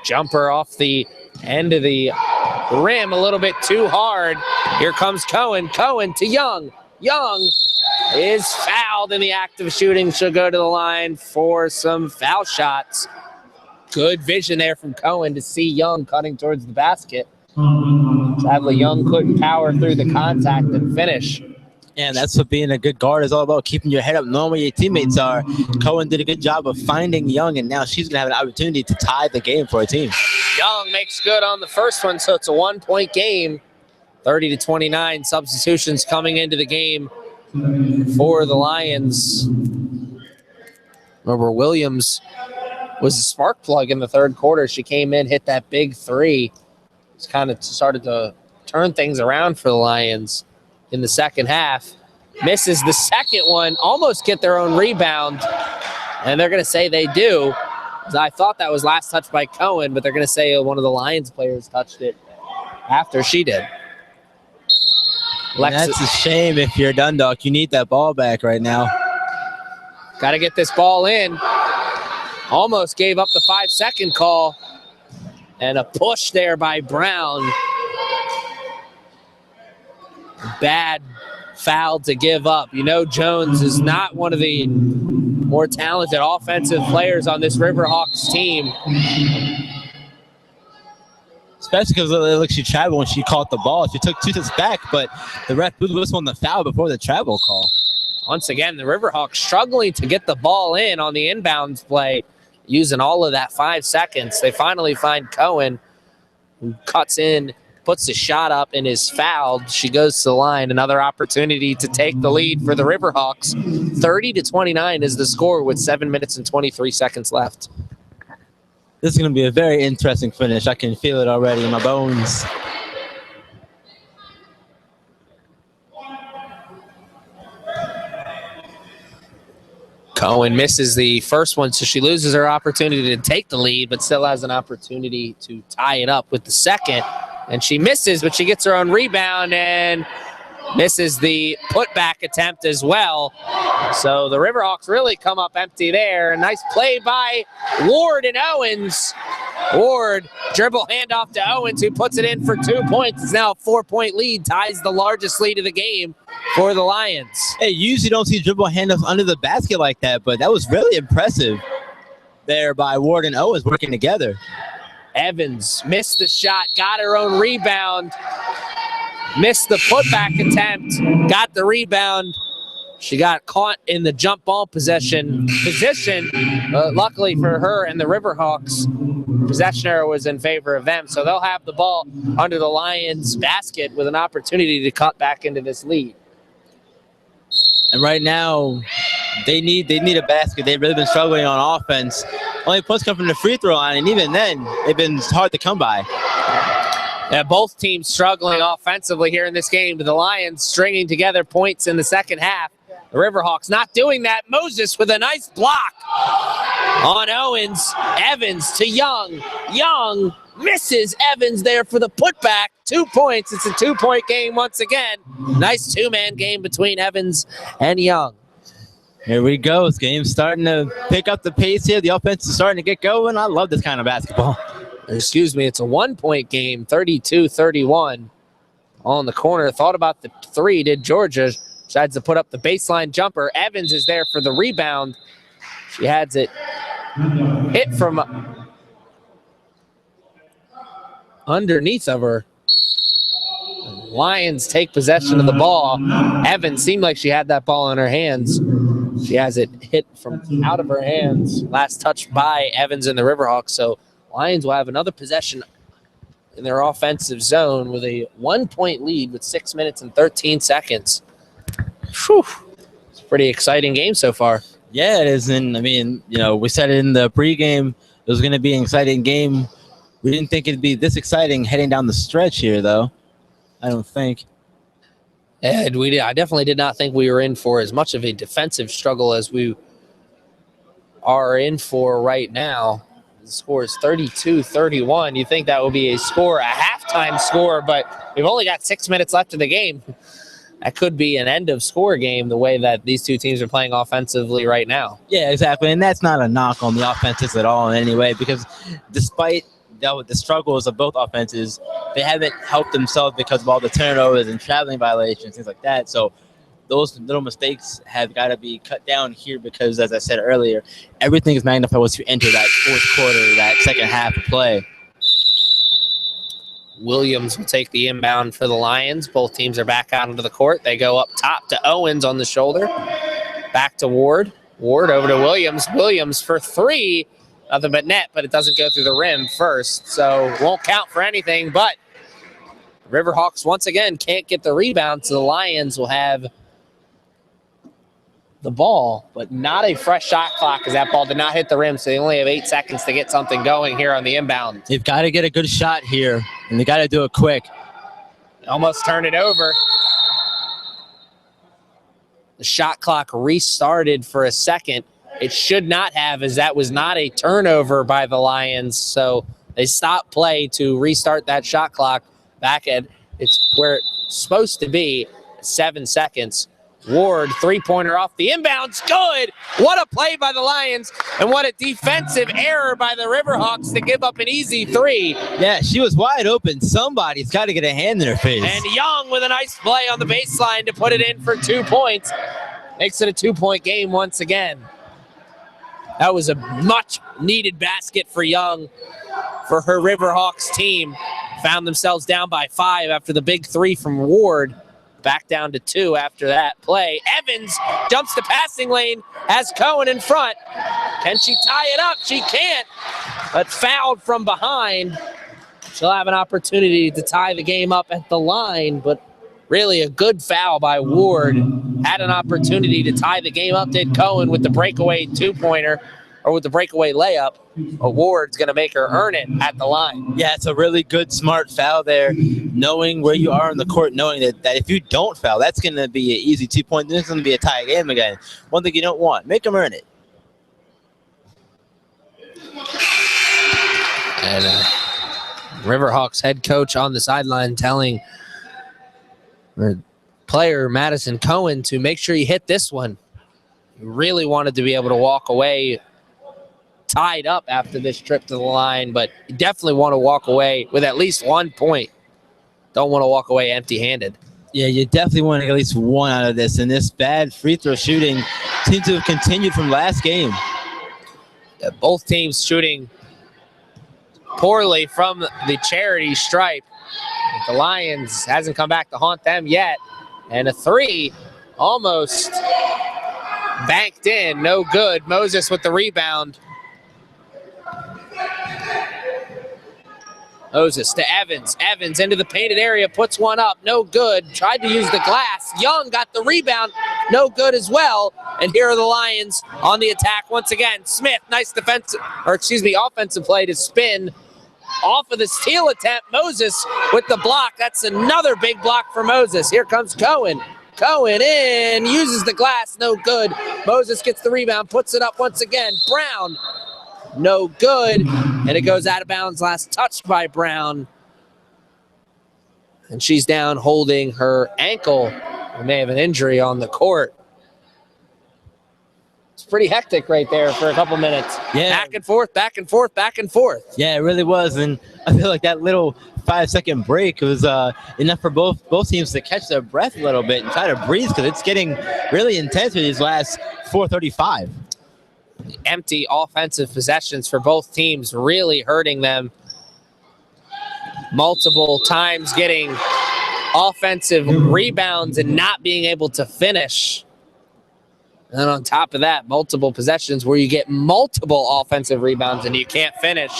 A: Jumper off the end of the rim a little bit too hard. Here comes Cohen. Cohen to Young. Young is fouled in the act of shooting. She'll go to the line for some foul shots. Good vision there from Cohen to see Young cutting towards the basket. Sadly, Young couldn't power through the contact and finish.
B: And that's what being a good guard is all about, keeping your head up, knowing where your teammates are. Cohen did a good job of finding Young, and now she's going to have an opportunity to tie the game for her team.
A: Young makes good on the first one, so it's a one-point game. 30-29 substitutions coming into the game for the Lions. Remember, Williams was a spark plug in the third quarter. She came in, hit that big three. It's kind of started to turn things around for the Lions in the second half. Misses the second one, almost get their own rebound, and they're going to say they do. I thought that was last touch by Cohen, but they're going to say one of the Lions players touched it after she did.
B: That's a shame if you're Dundalk. You need that ball back right now.
A: Got to get this ball in. Almost gave up the 5-second call. And a push there by Brown. Bad foul to give up. You know, Jones is not one of the more talented offensive players on this Riverhawks team.
B: Especially because it looks she traveled when she caught the ball. She took 2 steps back, but the ref blew the whistle on the foul before the travel call.
A: Once again, the Riverhawks struggling to get the ball in on the inbounds play, using all of that 5 seconds. They finally find Cohen, who cuts in, puts the shot up, and is fouled. She goes to the line. Another opportunity to take the lead for the Riverhawks. 30-29 is the score with 7 minutes and 23 seconds left.
B: This is going to be a very interesting finish. I can feel it already in my bones.
A: Cohen misses the first one, so she loses her opportunity to take the lead, but still has an opportunity to tie it up with the second. And she misses, but she gets her own rebound and misses the putback attempt as well. So the Riverhawks really come up empty there. A nice play by Ward and Owens. Ward, dribble handoff to Owens, who puts it in for 2 points. It's now a 4-point lead, ties the largest lead of the game for the Lions.
B: Hey, you usually don't see dribble handoffs under the basket like that, but that was really impressive there by Ward and Owens working together.
A: Evans missed the shot, got her own rebound, missed the putback attempt, got the rebound. She got caught in the jump ball position. Luckily for her and the Riverhawks, possession error was in favor of them. So they'll have the ball under the Lions' basket with an opportunity to cut back into this lead.
B: And right now, they need a basket. They've really been struggling on offense. Only points come from the free throw line, and even then, they've been hard to come by.
A: Yeah, both teams struggling offensively here in this game. The Lions stringing together points in the second half. The Riverhawks not doing that. Moses with a nice block on Owens. Evans to Young. Young misses. Evans there for the putback. 2 points. It's a 2-point game once again. Nice two-man game between Evans and Young.
B: Here we go. This game's starting to pick up the pace here. The offense is starting to get going. I love this kind of basketball.
A: Excuse me, it's a 1-point game, 32-31. On the corner, thought about the three, did Georgia. Decides to put up the baseline jumper. Evans is there for the rebound. She has it hit from underneath of her. Lions take possession of the ball. Evans seemed like she had that ball in her hands. She has it hit from out of her hands. Last touch by Evans and the Riverhawks. So Lions will have another possession in their offensive zone with a 1-point lead with 6 minutes and 13 seconds. Whew. It's a pretty exciting game so far.
B: Yeah, it is. And I mean, we said it in the pregame, it was going to be an exciting game. We didn't think it'd be this exciting heading down the stretch here, though. I don't think.
A: And I definitely did not think we were in for as much of a defensive struggle as we are in for right now. The score is 32-31. You think that would be a halftime score, but we've only got 6 minutes left in the game. That could be an end of score game the way that these two teams are playing offensively right now.
B: Yeah, exactly. And that's not a knock on the offenses at all in any way, because despite the struggles of both offenses, they haven't helped themselves because of all the turnovers and traveling violations, things like that. So those little mistakes have got to be cut down here because, as I said earlier, everything is magnified once you enter that fourth quarter, that second half of play.
A: Williams will take the inbound for the Lions. Both teams are back out into the court. They go up top to Owens on the shoulder. Back to Ward. Ward over to Williams. Williams for three. Nothing but net, but it doesn't go through the rim first, so won't count for anything. But Riverhawks once again can't get the rebound, so the Lions will have the ball, but not a fresh shot clock because that ball did not hit the rim, so they only have 8 seconds to get something going here on the inbound.
B: They've got to get a good shot here, and they got to do it quick.
A: Almost turned it over. The shot clock restarted for a second. It should not have, as that was not a turnover by the Lions, so they stopped play to restart that shot clock back at it's where it's supposed to be, 7 seconds. Ward, three-pointer off the inbounds, good! What a play by the Lions, and what a defensive error by the Riverhawks to give up an easy three.
B: Yeah, she was wide open. Somebody's got to get a hand in her face.
A: And Young with a nice play on the baseline to put it in for 2 points. Makes it a 2-point game once again. That was a much-needed basket for Young for her Riverhawks team. Found themselves down by 5 after the big three from Ward. Back down to 2 after that play. Evans jumps to passing lane, has Cohen in front. Can she tie it up? She can't, but fouled from behind. She'll have an opportunity to tie the game up at the line, but really a good foul by Ward. Had an opportunity to tie the game up, did Cohen with the breakaway two-pointer, or with the breakaway layup. Ward's going to make her earn it at the line.
B: Yeah, it's a really good, smart foul there. Knowing where you are on the court, knowing that if you don't foul, that's going to be an easy 2 point. Then it's going to be a tie game again. One thing you don't want, make them earn it.
A: And Riverhawks head coach on the sideline telling the player Madison Cohen to make sure you hit this one. He really wanted to be able to walk away tied up after this trip to the line, but you definitely want to walk away with at least 1 point. Don't want to walk away empty-handed.
B: Yeah, you definitely want to get at least one out of this, and this bad free throw shooting seems to have continued from last game.
A: Yeah, both teams shooting poorly from the charity stripe. The Lions hasn't come back to haunt them yet, and a three almost banked in, no good. Moses with the rebound. Moses to Evans. Evans into the painted area, puts one up, no good. Tried to use the glass. Young got the rebound, no good as well. And here are the Lions on the attack once again. Smith, nice offensive play to spin off of the steal attempt. Moses with the block. That's another big block for Moses. Here comes Cohen. Cohen in, uses the glass, no good. Moses gets the rebound, puts it up once again. Brown, no good. And it goes out of bounds, last touched by Brown. And she's down holding her ankle. We may have an injury on the court. It's pretty hectic right there for a couple minutes.
B: Yeah.
A: Back and forth, back and forth, back and forth.
B: Yeah, it really was. And I feel like that little 5-second break was enough for both teams to catch their breath a little bit and try to breathe, because it's getting really intense for these last 4:35.
A: Empty offensive possessions for both teams really hurting them. Multiple times getting offensive rebounds and not being able to finish. And then on top of that, multiple possessions where you get multiple offensive rebounds and you can't finish.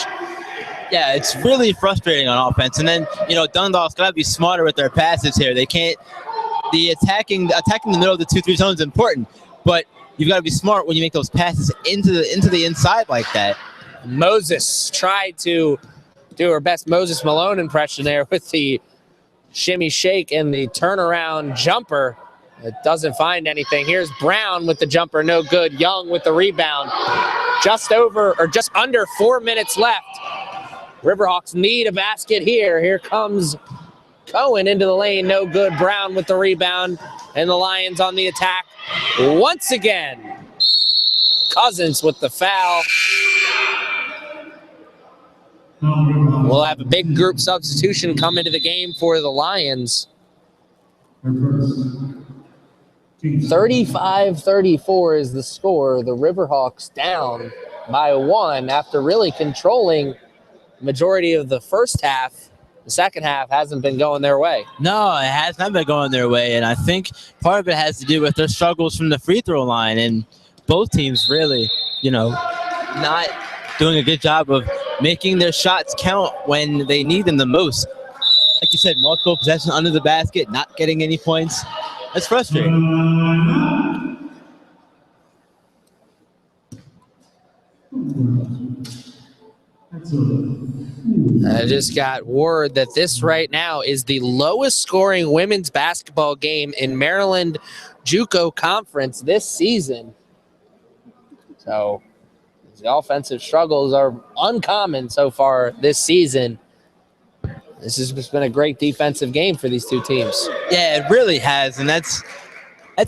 B: Yeah, it's really frustrating on offense. And then, Dundalk's got to be smarter with their passes here. They can't – attacking the middle of the 2-3 zone is important, but you've got to be smart when you make those passes into the inside like that.
A: Moses tried to do her best Moses Malone impression there with the shimmy shake and the turnaround jumper. It doesn't find anything. Here's Brown with the jumper, no good. Young with the rebound. Just under 4 minutes left. Riverhawks need a basket here. Here comes Cohen into the lane, no good. Brown with the rebound, and the Lions on the attack once again. Cousins with the foul. We'll have a big group substitution come into the game for the Lions. 35-34 is the score. The Riverhawks down by 1 after really controlling the majority of the first half. The second half hasn't been going their way.
B: No, it has not been going their way, and I think part of it has to do with their struggles from the free throw line, and both teams really, not doing a good job of making their shots count when they need them the most. Like you said, multiple possessions under the basket, not getting any points. That's frustrating.
A: I just got word that this right now is the lowest scoring women's basketball game in Maryland JUCO Conference this season. So the offensive struggles are uncommon so far this season. This has just been a great defensive game for these two teams.
B: Yeah, it really has, and that's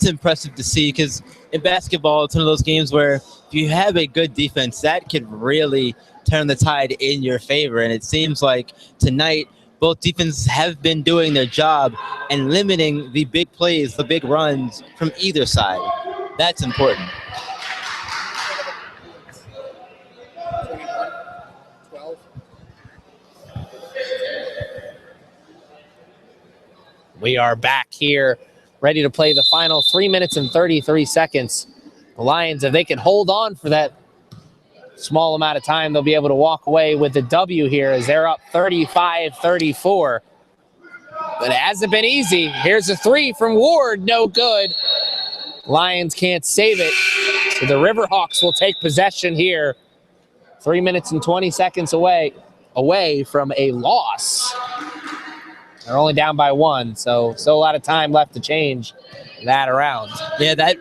B: impressive to see, because in basketball, it's one of those games where if you have a good defense, that could really turn the tide in your favor. And it seems like tonight, both defenses have been doing their job and limiting the big plays, the big runs from either side. That's important.
A: We are back here, ready to play the final 3 minutes and 33 seconds. The Lions, if they can hold on for that small amount of time, they'll be able to walk away with the W here as they're up 35-34. But it hasn't been easy. Here's a three from Ward, no good. Lions can't save it. So the Riverhawks will take possession here. 3 minutes and 20 seconds away from a loss. They're only down by 1, so still a lot of time left to change that around.
B: Yeah, that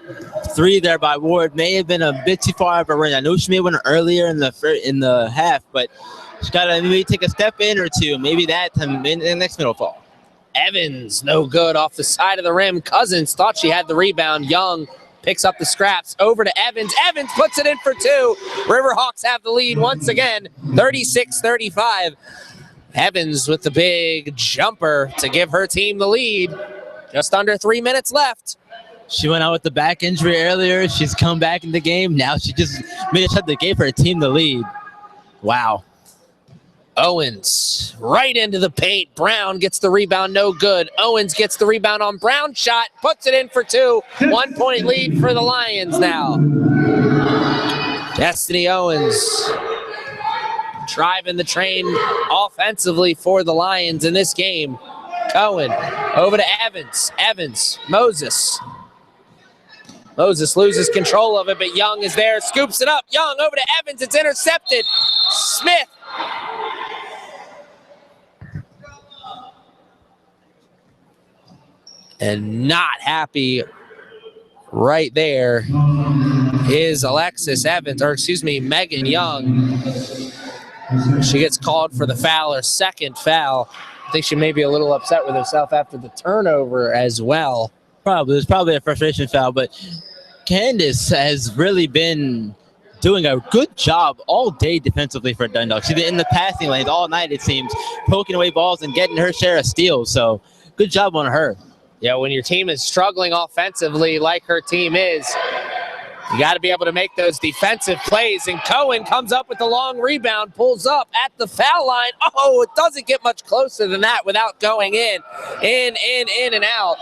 B: three there by Ward may have been a bit too far of a range. I know she made one earlier in the half, but she's got to maybe take a step in or two. Maybe that in the next middle fall.
A: Evans, no good off the side of the rim. Cousins thought she had the rebound. Young picks up the scraps over to Evans. Evans puts it in for 2. Riverhawks have the lead once again, 36-35. Evans with the big jumper to give her team the lead. Just under 3 minutes left.
B: She went out with the back injury earlier. She's come back in the game. Now she just made a shot that gave her team the lead. Wow.
A: Owens right into the paint. Brown gets the rebound, no good. Owens gets the rebound on Brown's shot, puts it in for 2. 1 point lead for the Lions now. Destiny Owens driving the train offensively for the Lions in this game. Cohen over to Evans. Evans, Moses. Moses loses control of it, but Young is there, scoops it up. Young over to Evans, it's intercepted. Smith. And not happy right there is Megan Young. She gets called for the foul, her second foul. I think she may be a little upset with herself after the turnover as well.
B: There's probably a frustration foul, but Candace has really been doing a good job all day defensively for Dundalk. She's been in the passing lanes all night, it seems, poking away balls and getting her share of steals. So good job on her.
A: Yeah, when your team is struggling offensively like her team is, you got to be able to make those defensive plays. And Cohen comes up with the long rebound, pulls up at the foul line. Oh, it doesn't get much closer than that without going in, and out.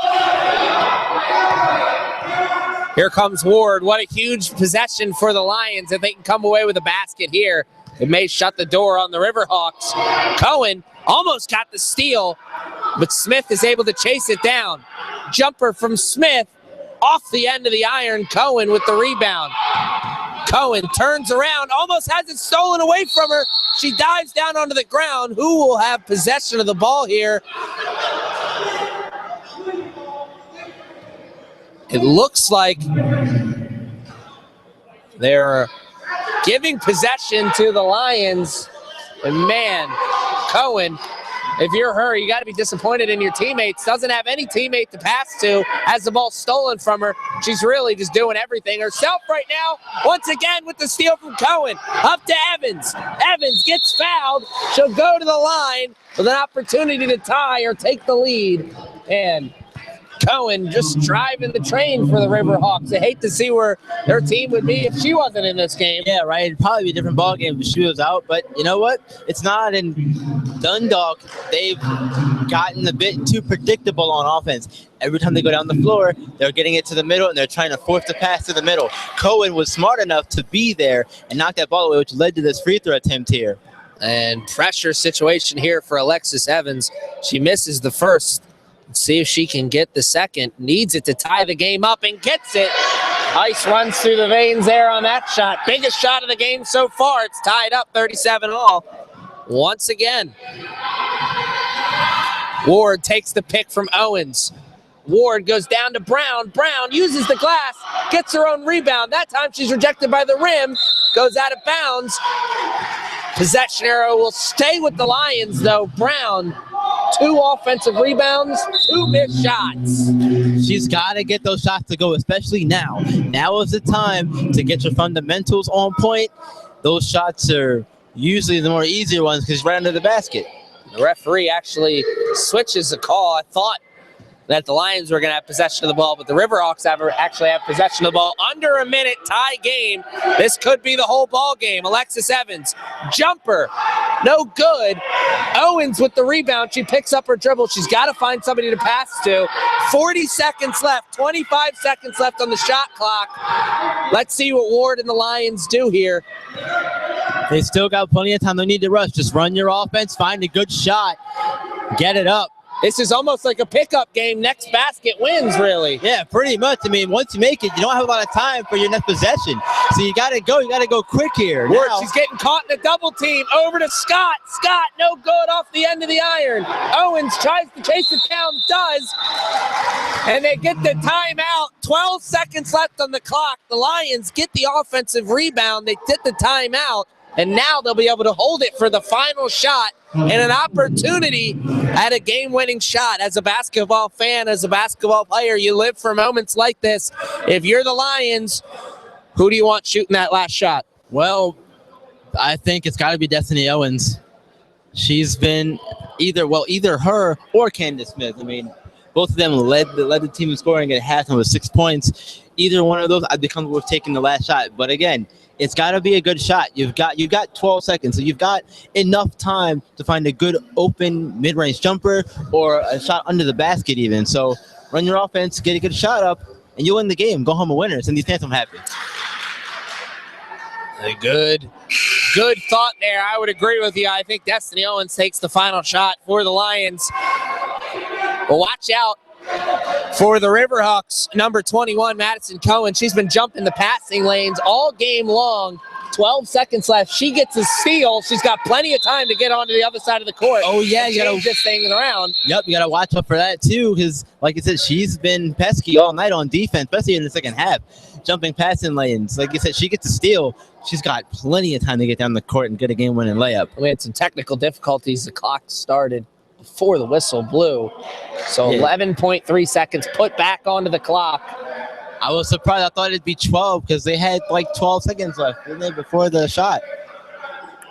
A: Here comes Ward. What a huge possession for the Lions. If they can come away with a basket here, it may shut the door on the Riverhawks. Cohen almost got the steal, but Smith is able to chase it down. Jumper from Smith. off the end of the iron. Cohen with the rebound. Cohen turns around, almost has it stolen away from her. She dives down onto the ground. Who will have possession of the ball here? It looks like they're giving possession to the Lions. And man, Cohen, if you're her, you got to be disappointed in your teammates. Doesn't have any teammate to pass to. Has the ball stolen from her. She's really just doing everything herself right now. Once again with the steal from Cohen. Up to Evans. Evans gets fouled. She'll go to the line with an opportunity to tie or take the lead. And Cohen just driving the train for the Riverhawks. I hate to see where their team would be if she wasn't in this game.
B: Yeah, right. It'd probably be a different ball game if she was out. But you know what? It's not. In Dundalk, they've gotten a bit too predictable on offense. Every time they go down the floor, they're getting it to the middle, and they're trying to force the pass to the middle. Cohen was smart enough to be there and knock that ball away, which led to this free throw attempt here.
A: And pressure situation here for Alexis Evans. She misses the first. Let's see if she can get the second. Needs it to tie the game up and gets it. Ice runs through the veins there on that shot. Biggest shot of the game so far. It's tied up 37-all. Once again, Ward takes the pick from Owens. Ward goes down to Brown. Brown uses the glass, gets her own rebound. That time she's rejected by the rim, goes out of bounds. Possession arrow will stay with the Lions, though. Brown, 2 offensive rebounds, 2 missed shots.
B: She's got to get those shots to go, especially now. Now is the time to get your fundamentals on point. Those shots are usually the more easier ones because right under the basket.
A: The referee actually switches the call. I thought that the Lions were going to have possession of the ball, but the Riverhawks actually have possession of the ball. Under a minute, tie game. This could be the whole ball game. Alexis Evans, jumper, no good. Owens with the rebound. She picks up her dribble. She's got to find somebody to pass to. 40 seconds left, 25 seconds left on the shot clock. Let's see what Ward and the Lions do here.
B: They still got plenty of time. They need to rush. Just run your offense, find a good shot, get it up.
A: This is almost like a pickup game. Next basket wins, really.
B: Yeah, pretty much. I mean, once you make it, you don't have a lot of time for your next possession. So you got to go. You got to go quick here.
A: Ward, she's getting caught in a double team. Over to Scott. Scott, no good off the end of the iron. Owens tries to chase it down, does. And they get the timeout. 12 seconds left on the clock. The Lions get the offensive rebound. They get the timeout. And now they'll be able to hold it for the final shot and an opportunity at a game-winning shot. As a basketball fan, as a basketball player, you live for moments like this. If you're the Lions, who do you want shooting that last shot?
B: Well, I think it's got to be Destiny Owens. She's been either her or Candace Smith. I mean, both of them led the team in scoring at halftime with 6 points. Either one of those, I'd be comfortable with taking the last shot. But again, it's got to be a good shot. You've got 12 seconds, so you've got enough time to find a good open mid-range jumper or a shot under the basket even. So run your offense, get a good shot up, and you'll win the game. Go home a winner. Send these fans home happy.
A: A good thought there. I would agree with you. I think Destiny Owens takes the final shot for the Lions. But watch out for the Riverhawks, number 21, Madison Cohen. She's been jumping the passing lanes all game long. 12 seconds left. She gets a steal. She's got plenty of time to get onto the other side of the court.
B: Oh, yeah. You got to
A: this thing around.
B: Yep, you got to watch out for that, too, because, like I said, she's been pesky all night on defense, especially in the second half, jumping passing lanes. Like you said, she gets a steal. She's got plenty of time to get down the court and get a game-winning layup.
A: We had some technical difficulties. The clock started before the whistle blew. So 11.3 seconds put back onto the clock.
B: I was surprised. I thought it'd be 12 because they had like 12 seconds left, didn't they, before the shot?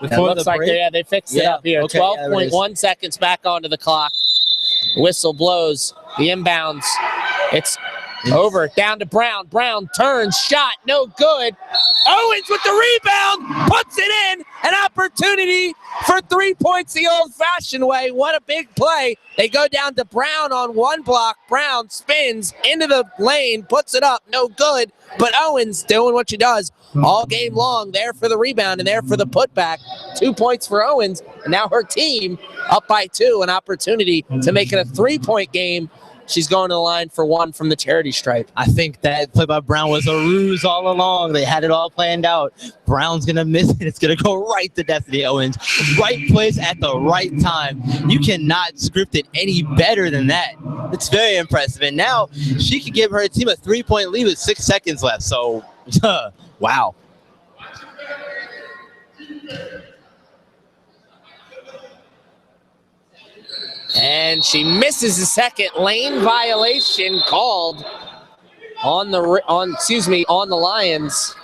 A: Before the break? They fixed it up here. Okay, 12.1 seconds back onto the clock. Whistle blows. The inbounds. It's over. Down to Brown. Brown turns. Shot. No good. Owens with the rebound. Puts it in. An opportunity for 3 points the old-fashioned way. What a big play. They go down to Brown on one block. Brown spins into the lane. Puts it up. No good. But Owens doing what she does all game long. There for the rebound and there for the putback. 2 points for Owens. And now her team up by 2. An opportunity to make it a 3-point game she's going to the line for one from the charity stripe.
B: I think that play by Brown was a ruse all along. They had it all planned out. Brown's going to miss it. It's going to go right to Destiny Owens. Right place at the right time. You cannot script it any better than that. It's very impressive. And now she can give her team a 3-point lead with 6 seconds left. So, wow.
A: And she misses the second. Lane violation called on the Lions.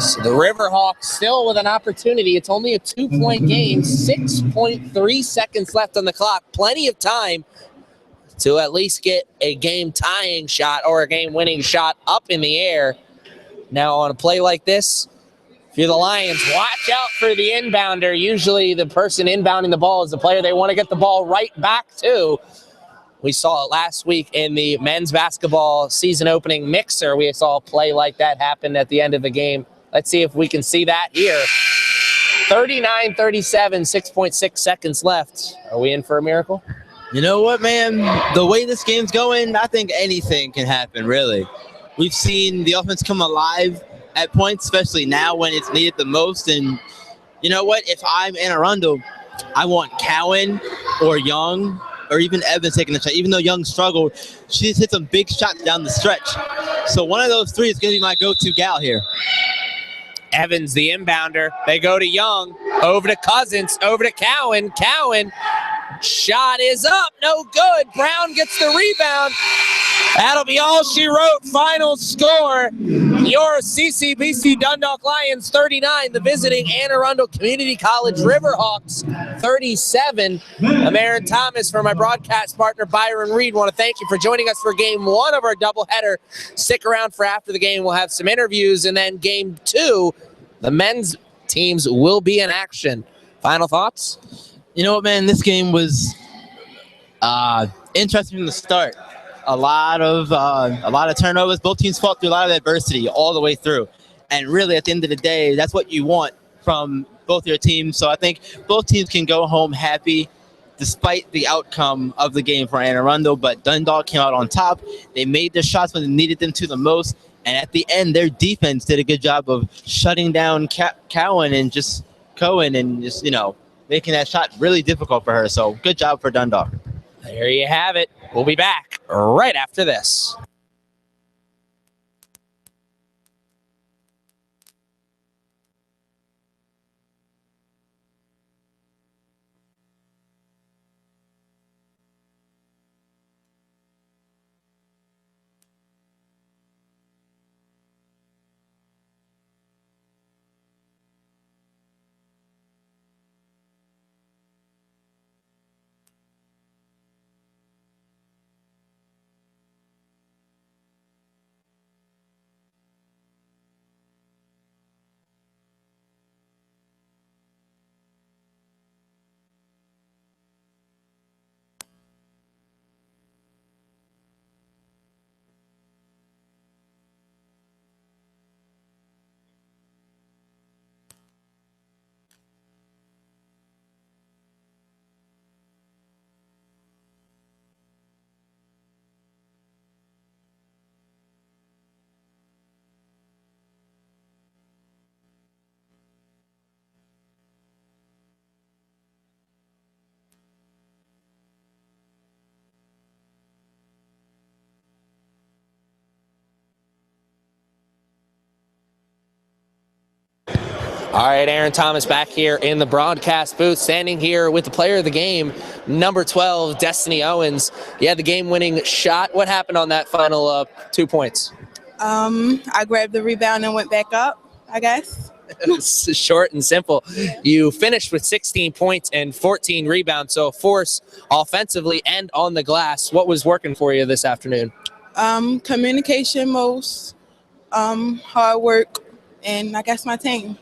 A: So the Riverhawks still with an opportunity. It's only a 2-point game, 6.3 seconds left on the clock. Plenty of time to at least get a game-tying shot or a game-winning shot up in the air. Now on a play like this, if you're the Lions, watch out for the inbounder. Usually the person inbounding the ball is the player they want to get the ball right back to. We saw it last week in the men's basketball season opening mixer. We saw a play like that happen at the end of the game. Let's see if we can see that here. 39-37, 6.6 seconds left. Are we in for a miracle?
B: You know what, man? The way this game's going, I think anything can happen, really. We've seen the offense come alive at points, especially now when it's needed the most. And you know what? If I'm Anne Arundel, I want Cowan or Young or even Evans taking the shot. Even though Young struggled, she just hit some big shots down the stretch. So one of those three is going to be my go-to gal here.
A: Evans, the inbounder. They go to Young, over to Cousins, over to Cowan. Cowan, shot is up, no good. Brown gets the rebound. That'll be all she wrote. Final score, your CCBC Dundalk Lions 39, the visiting Anne Arundel Community College Riverhawks 37. I'm Aaron Thomas for my broadcast partner Byron Reed. Want to thank you for joining us for game one of our doubleheader. Stick around for after the game. We'll have some interviews, and then game two, the men's teams will be in action. Final thoughts?
B: You know what, man? This game was interesting from the start. A lot of turnovers. Both teams fought through a lot of adversity all the way through. And really, at the end of the day, that's what you want from both your teams. So I think both teams can go home happy despite the outcome of the game for Anne Arundel. But Dundalk came out on top. They made their shots when they needed them to the most. And at the end, their defense did a good job of shutting down Cowan and just Cohen and just, making that shot really difficult for her. So good job for Dundalk.
A: There you have it. We'll be back right after this. All right, Aaron Thomas back here in the broadcast booth, standing here with the player of the game, number 12, Destiny Owens. You had the game-winning shot. What happened on that final 2 points?
F: I grabbed the rebound and went back up, I guess.
A: It's short and simple. You finished with 16 points and 14 rebounds, so a force offensively and on the glass. What was working for you this afternoon?
F: Communication most, hard work, and I guess my team.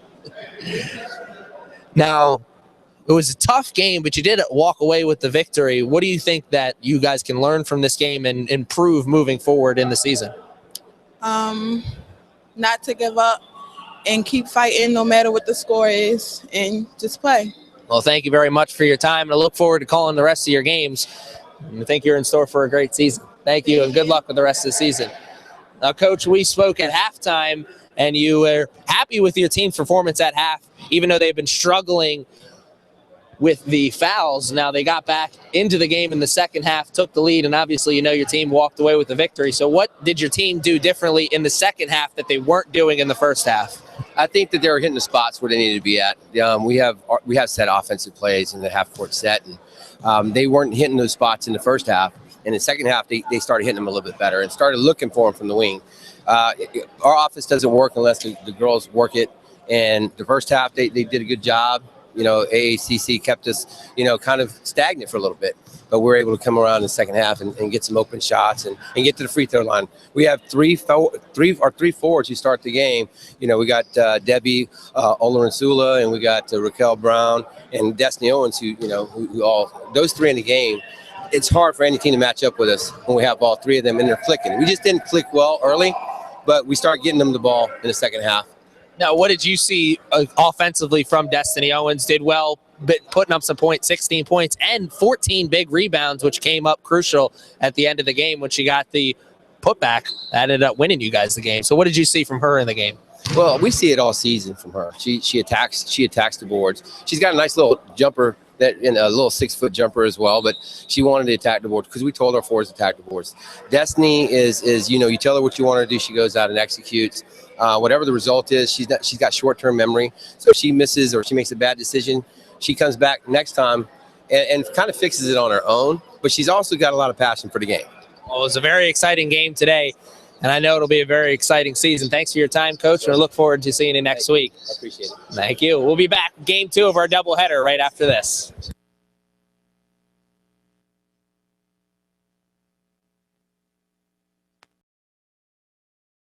A: Now, it was a tough game, but you did walk away with the victory. What do you think that you guys can learn from this game and improve moving forward in the season? Not
F: to give up and keep fighting no matter what the score is and just play.
A: Well, thank you very much for your time, and I look forward to calling the rest of your games. And I think you're in store for a great season. Thank you, and good luck with the rest of the season. Now, Coach, we spoke at halftime, and you were happy with your team's performance at half, even though they've been struggling with the fouls. Now they got back into the game in the second half, took the lead, and obviously your team walked away with the victory. So what did your team do differently in the second half that they weren't doing in the first half?
E: I think that they were hitting the spots where they needed to be at. We have set offensive plays in the half-court set, and they weren't hitting those spots in the first half. In the second half, they started hitting them a little bit better and started looking for them from the wing. Our offense doesn't work unless the girls work it. And the first half, they did a good job. AACC kept us, kind of stagnant for a little bit. But we were able to come around in the second half and get some open shots and get to the free throw line. We have three forwards who start the game. We got Debbie Olorensula, and we got Raquel Brown and Destiny Owens, who those three in the game. It's hard for any team to match up with us when we have all three of them and they're clicking. We just didn't click well early, but we started getting them the ball in the second half.
A: Now, what did you see offensively from Destiny Owens? Did well, but putting up some points, 16 points and 14 big rebounds, which came up crucial at the end of the game when she got the putback. That ended up winning you guys the game. So what did you see from her in the game?
E: Well, we see it all season from her. She attacks the boards. She's got a nice little jumper, and a little 6-foot jumper as well, but she wanted to attack the board because we told our forwards to attack the boards. Destiny is you tell her what you want her to do, she goes out and executes. Whatever the result is, she's got short-term memory. So if she misses or she makes a bad decision, she comes back next time and kind of fixes it on her own. But she's also got a lot of passion for the game.
A: Well, it was a very exciting game today, and I know it'll be a very exciting season. Thanks for your time, Coach, and I look forward to seeing you next week.
E: I appreciate it.
A: Thank you. We'll be back, game 2 of our doubleheader right after this.